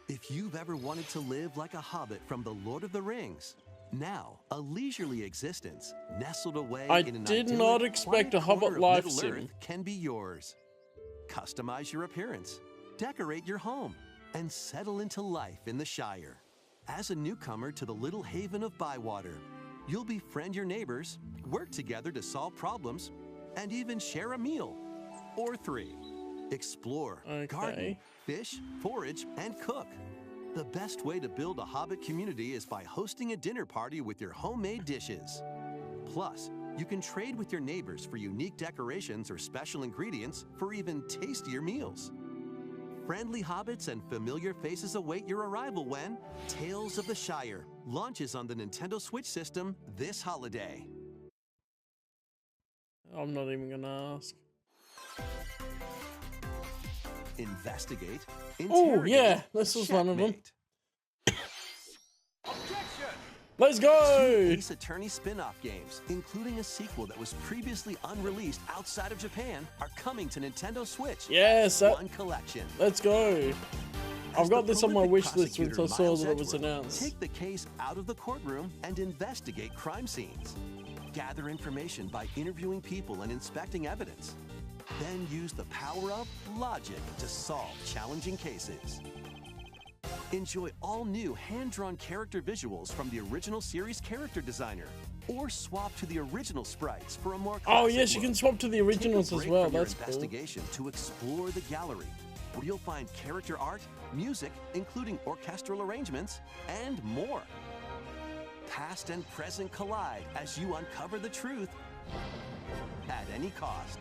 If you've ever wanted to live like a hobbit from the Lord of the Rings, now a leisurely existence nestled away I in an did idyllic, not expect quiet a Hobbit corner of life Middle sim. Earth can be yours. Customize your appearance, decorate your home, and settle into life in the Shire. As a newcomer to the little haven of Bywater, you'll befriend your neighbors, work together to solve problems, and even share a meal or 3. Explore, garden, fish, forage, and cook. The best way to build a Hobbit community is by hosting a dinner party with your homemade dishes. Plus, you can trade with your neighbors for unique decorations or special ingredients for even tastier meals. Friendly hobbits and familiar faces await your arrival when Tales of the Shire launches on the Nintendo Switch system this holiday. I'm not even gonna ask. Investigate. Oh yeah, this was one of them. Let's go! Ace Attorney spin-off games, including a sequel that was previously unreleased outside of Japan, are coming to Nintendo Switch. Yes, one collection. Let's go. I've got this on my wish list since I saw Miles that it was Edgeworth, announced. Take the case out of the courtroom and investigate crime scenes. Gather information by interviewing people and inspecting evidence. Then use the power of logic to solve challenging cases. Enjoy all new hand-drawn character visuals from the original series character designer, or swap to the original sprites for a more classic Oh yes, you look. can swap to the originals Take a as break well. from your That's cool. investigation to explore the gallery, where you'll find character art, music, including orchestral arrangements, and more. Past and present collide as you uncover the truth at any cost.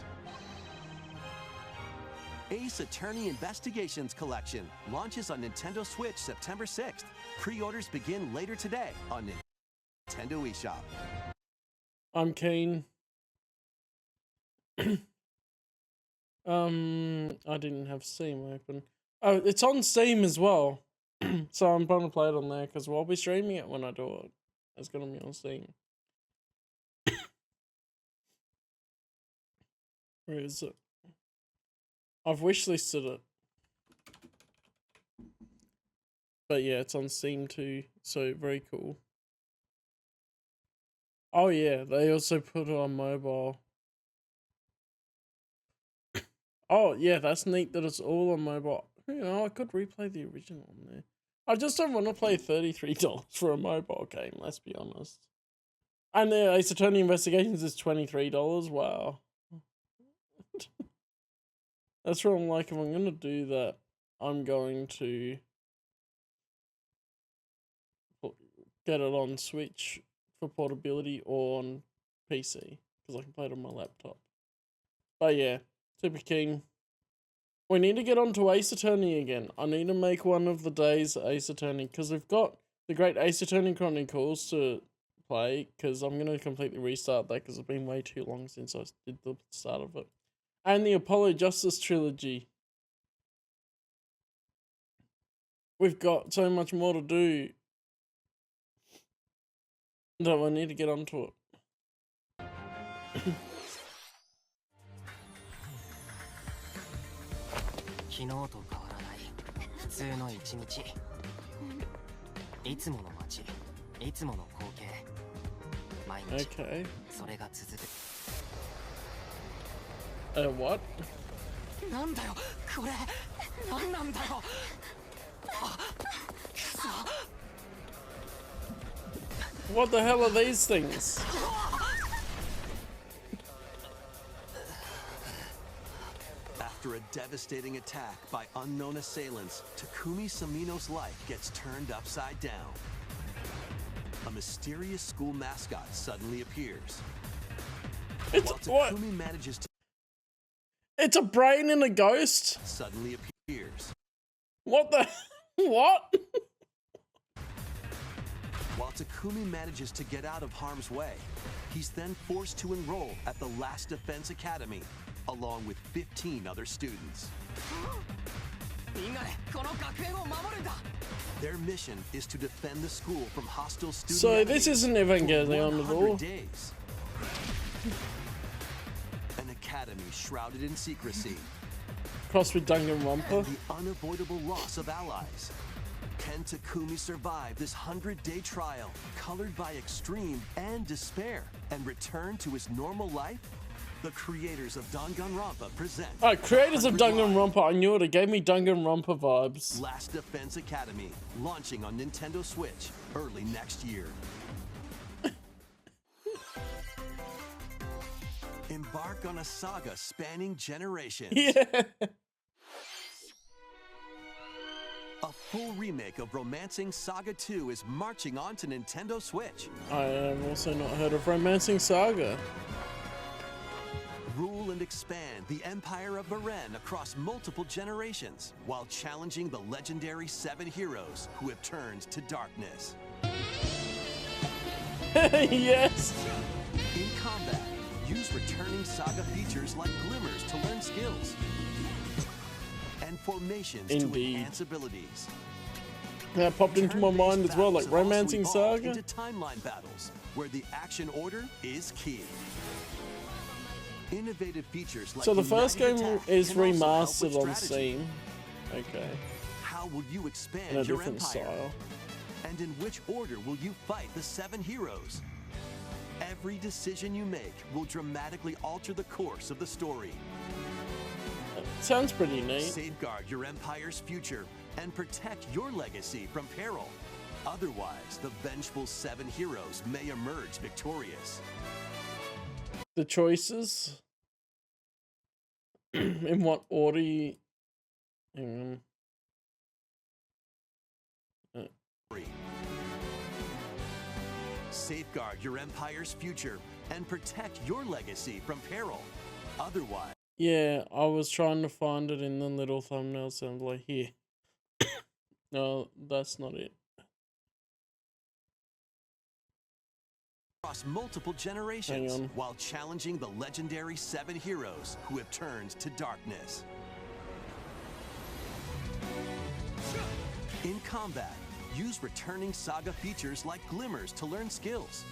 Ace Attorney Investigations Collection launches on Nintendo Switch September 6th. Pre-orders begin later today on Nintendo eShop. I'm keen. I didn't have Steam open. Oh, it's on Steam as well. So I'm going to play it on there because we'll be streaming it when I do it. It's going to be on Steam. Where is it? I've wishlisted it. But yeah, it's on Steam too, so very cool. Oh yeah, they also put it on mobile. Oh yeah, that's neat that it's all on mobile. You know, I could replay the original on there. I just don't want to pay $33 for a mobile game, let's be honest. And the Ace Attorney Investigations is $23, wow. That's what I'm like, if I'm gonna do that, I'm going to get it on Switch for portability or on PC, because I can play it on my laptop. But yeah, super keen. We need to get onto Ace Attorney again. I need to make one of the days Ace Attorney, because we've got the Great Ace Attorney Chronicles to play, because I'm going to completely restart that, because it's been way too long since I did the start of it. And the Apollo Justice Trilogy. We've got so much more to do that I need to get onto it. 昨日と変わらない普通の一日。いつもの街、いつもの光景。毎日、それが続く。What? なんだよ、これ。なんなんだよ。あ、くそ。 What the hell are these things? After a devastating attack by unknown assailants, Takumi Samino's life gets turned upside down. A mysterious school mascot suddenly appears. While Takumi manages to... It's a brain and a ghost? Suddenly appears. What the... What? While Takumi manages to get out of harm's way, he's then forced to enroll at the Last Defense Academy, along with 15 other students. Their mission is to defend the school from hostile students. So this isn't Evangelion at all. Days. An academy shrouded in secrecy. Crossed with Danganronpa. The unavoidable loss of allies. Can Takumi survive this 100-day trial, colored by extreme and despair, and return to his normal life? The creators of Danganronpa present... Creators of Danganronpa, I knew it. It gave me Danganronpa vibes. Last Defense Academy, launching on Nintendo Switch early next year. Embark on a saga spanning generations. Yeah. A full remake of Romancing Saga 2 is marching on to Nintendo Switch. I have also not heard of Romancing Saga. Rule and expand the Empire of Beren across multiple generations, while challenging the legendary 7 heroes who have turned to darkness. Yes! In combat, use returning Saga features like glimmers to learn skills, and formations to enhance abilities. That popped into my mind as well, like Romancing Saga. Into timeline battles, where the action order is key. Innovative features like so the first game is remastered on strategy. Steam. Okay. How will you expand In a your different empire? style. And in which order will you fight the 7 heroes? Every decision you make will dramatically alter the course of the story. sounds pretty neat. Safeguard your empire's future and protect your legacy from peril. Otherwise, the vengeful 7 heroes may emerge victorious. The choices? In what order you... Hang on. Safeguard your empire's future and protect your legacy from peril. Otherwise... Yeah, I was trying to find it in the little thumbnail assembly here. No, that's not it. Across multiple generations while challenging the legendary 7 heroes who have turned to darkness. In combat, use returning saga features like glimmers to learn skills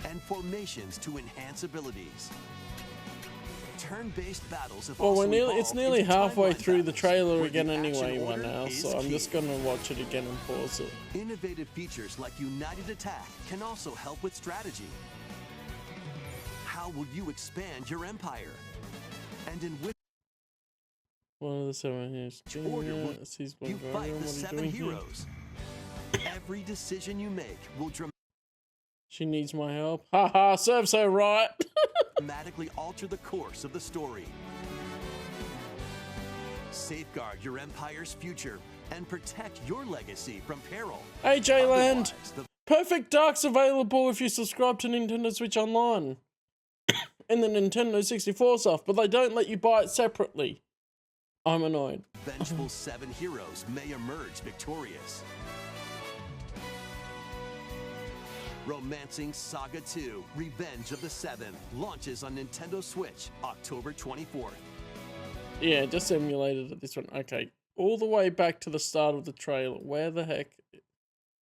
and formations to enhance abilities. Turn-based battles have well, it's nearly halfway through the trailer again anyway by now, so I'm just gonna watch it again and pause it. Innovative features like United Attack can also help with strategy. How will you expand your empire? And in which one of the 7 heroes. You fight the 7 heroes. Every decision you make will She needs my help. Haha, serves her right. dramatically alter the course of the story. Safeguard your empire's future and protect your legacy from peril. Hey J-Land, Perfect Dark's available if you subscribe to Nintendo Switch Online and the Nintendo 64 stuff, but they don't let you buy it separately. I'm annoyed. Vengeful 7 heroes may emerge victorious. Romancing Saga 2, Revenge of the 7 launches on Nintendo Switch October 24th. Yeah, just simulated at this one. Okay, all the way back to the start of the trailer. Where the heck?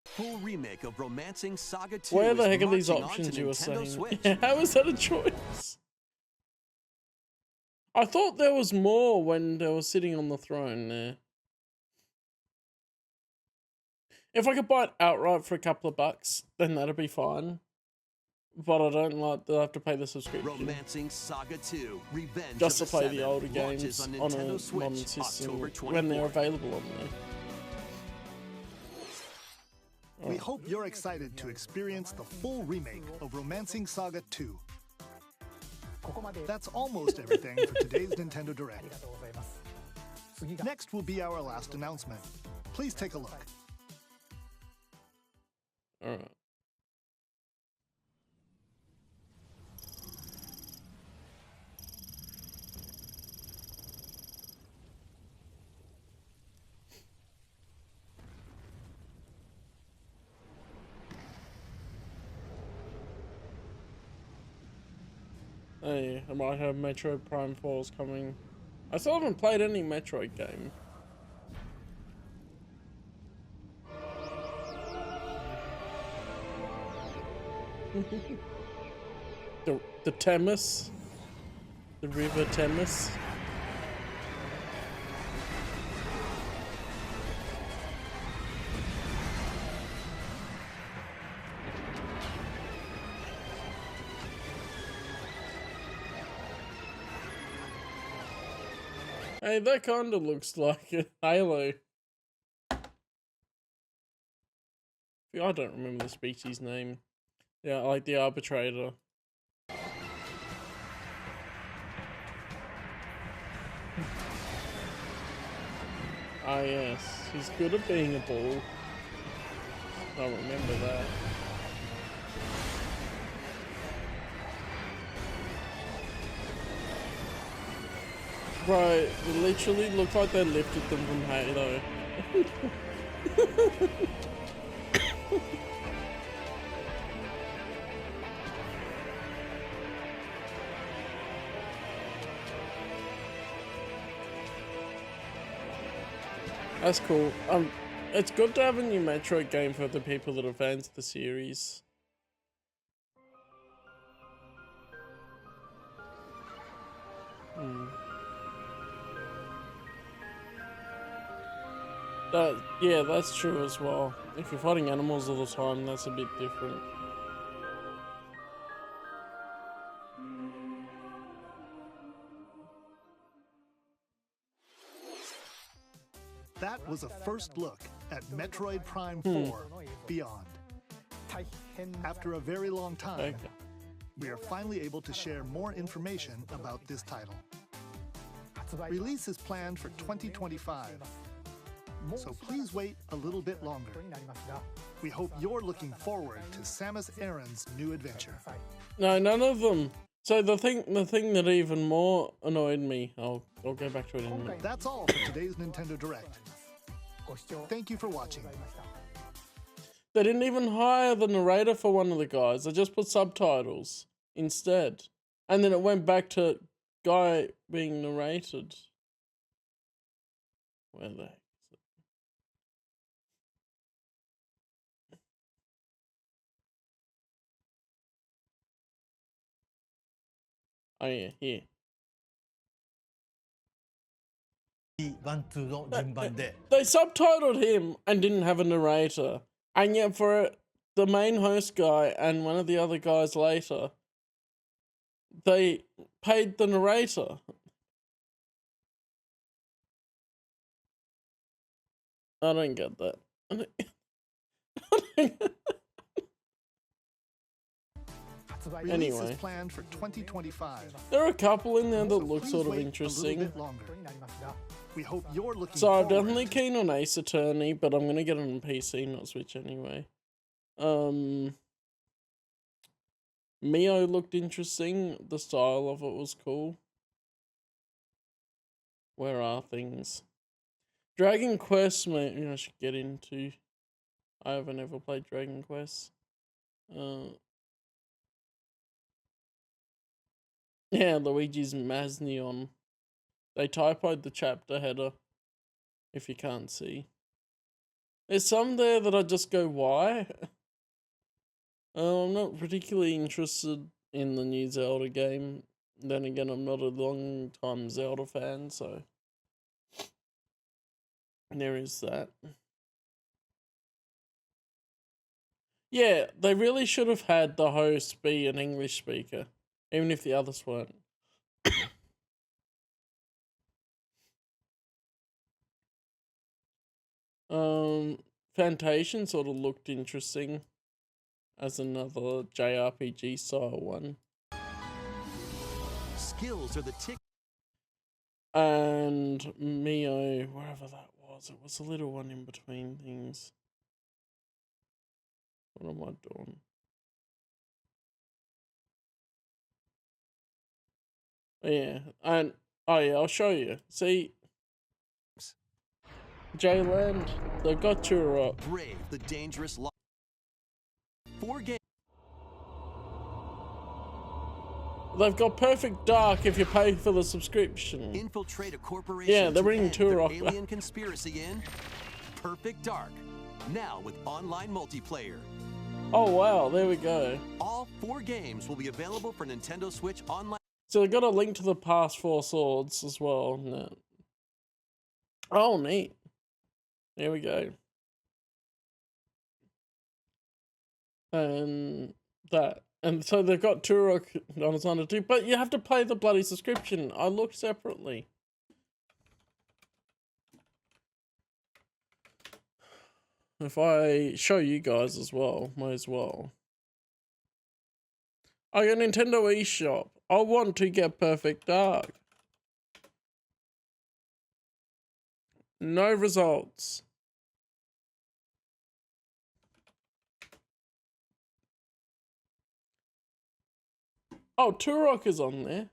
Full remake of Romancing Saga 2. Where the heck are these options you were saying? Yeah, how is that a choice? I thought there was more when they were sitting on the throne there. If I could buy it outright for a couple of bucks, then that'd be fine. But I don't like that I have to pay the subscription. Romancing Saga 2, Revenge just to of the play 7 the older games on a Nintendo Switch modern system October 24th. when they're available on there. We hope you're excited to experience the full remake of Romancing Saga 2. That's almost everything for today's Nintendo Direct. Next will be our last announcement. Please take a look. Alright. Hey, I might have Metroid Prime 4's coming. I still haven't played any Metroid game. the Thames, the River Thames. Hey, that kind of looks like a Halo. I don't remember the species name. Yeah, like the Arbitrator. Ah yes, he's good at being a ball. I remember that. Bro, it literally looked like they lifted them from Halo. That's cool. It's good to have a new Metroid game for the people that are fans of the series. Yeah, that's true as well. If you're fighting animals all the time, that's a bit different. That was a first look at Metroid Prime 4 Beyond. After a very long time, we are finally able to share more information about this title. Release is planned for 2025, so please wait a little bit longer. We hope you're looking forward to Samus Aran's new adventure. No, none of them. So the thing that even more annoyed me, I'll go back to it in a minute. That's all for today's Nintendo Direct. Thank you for watching. They didn't even hire the narrator for one of the guys. They just put subtitles instead. And then it went back to guy being narrated. Where the heck is it? Oh yeah, here. They subtitled him and didn't have a narrator. And yet for the main host guy and one of the other guys later, they paid the narrator. I don't get that. Release Anyway, is planned for 2025. there are a couple in there that look Please sort of wait a interesting. little bit longer. We hope you're looking So I'm forward. definitely keen on Ace Attorney, but I'm gonna get it on PC, not Switch anyway. Mio looked interesting. The style of it was cool. Where are things? Dragon Quest, maybe I should get into. I haven't ever played Dragon Quest. Yeah, Luigi's Mazneon. They typoed the chapter header, if you can't see. There's some there that I just go, why? I'm not particularly interested in the new Zelda game. Then again, I'm not a long time Zelda fan, so there is that. Yeah, they really should have had the host be an English speaker, even if the others weren't. Fantation sort of looked interesting as another JRPG style one. Skills are the tick. And Mio, wherever that was, it was a little one in between things. What am I doing? Yeah, and oh yeah, I'll show you. See, J-Land, they got you up. Brave the dangerous 4 games. They've got Perfect Dark if you pay for the subscription. Infiltrate a corporation. Yeah, they're to bringing end Turok their back. alien conspiracy in Perfect Dark. Now with online multiplayer. Oh wow, there we go. All 4 games will be available for Nintendo Switch Online. So they got a link to the past 4 swords as well. No. Oh, neat. There we go. And that. And so they've got Turok on its under too, but you have to pay the bloody subscription. I looked separately. If I show you guys as well, might as well. I got Nintendo eShop. I want to get Perfect Dark. No results. Oh, Turok is on there.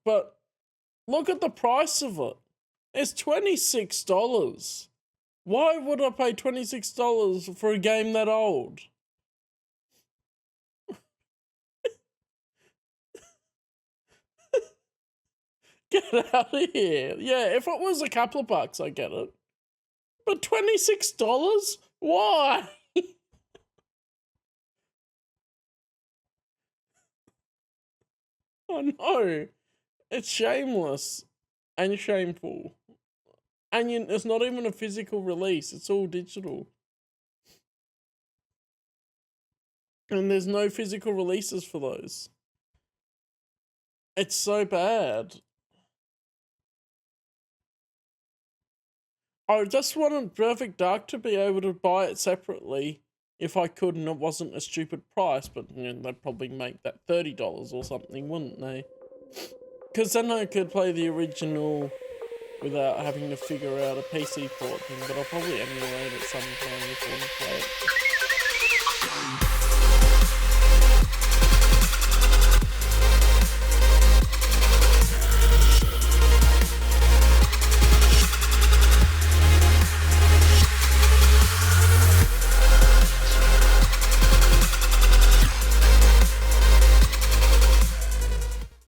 But look at the price of it. It's $26. Why would I pay $26 for a game that old? Get out of here. Yeah, if it was a couple of bucks, I get it. But $26? Why? Oh no. It's shameless and shameful. And it's not even a physical release, it's all digital. And there's no physical releases for those. It's so bad. I just wanted Perfect Dark to be able to buy it separately if I could and it wasn't a stupid price, but you know, they'd probably make that $30 or something, wouldn't they? Because then I could play the original without having to figure out a PC port thing, but I'll probably emulate it sometime if I want to play it.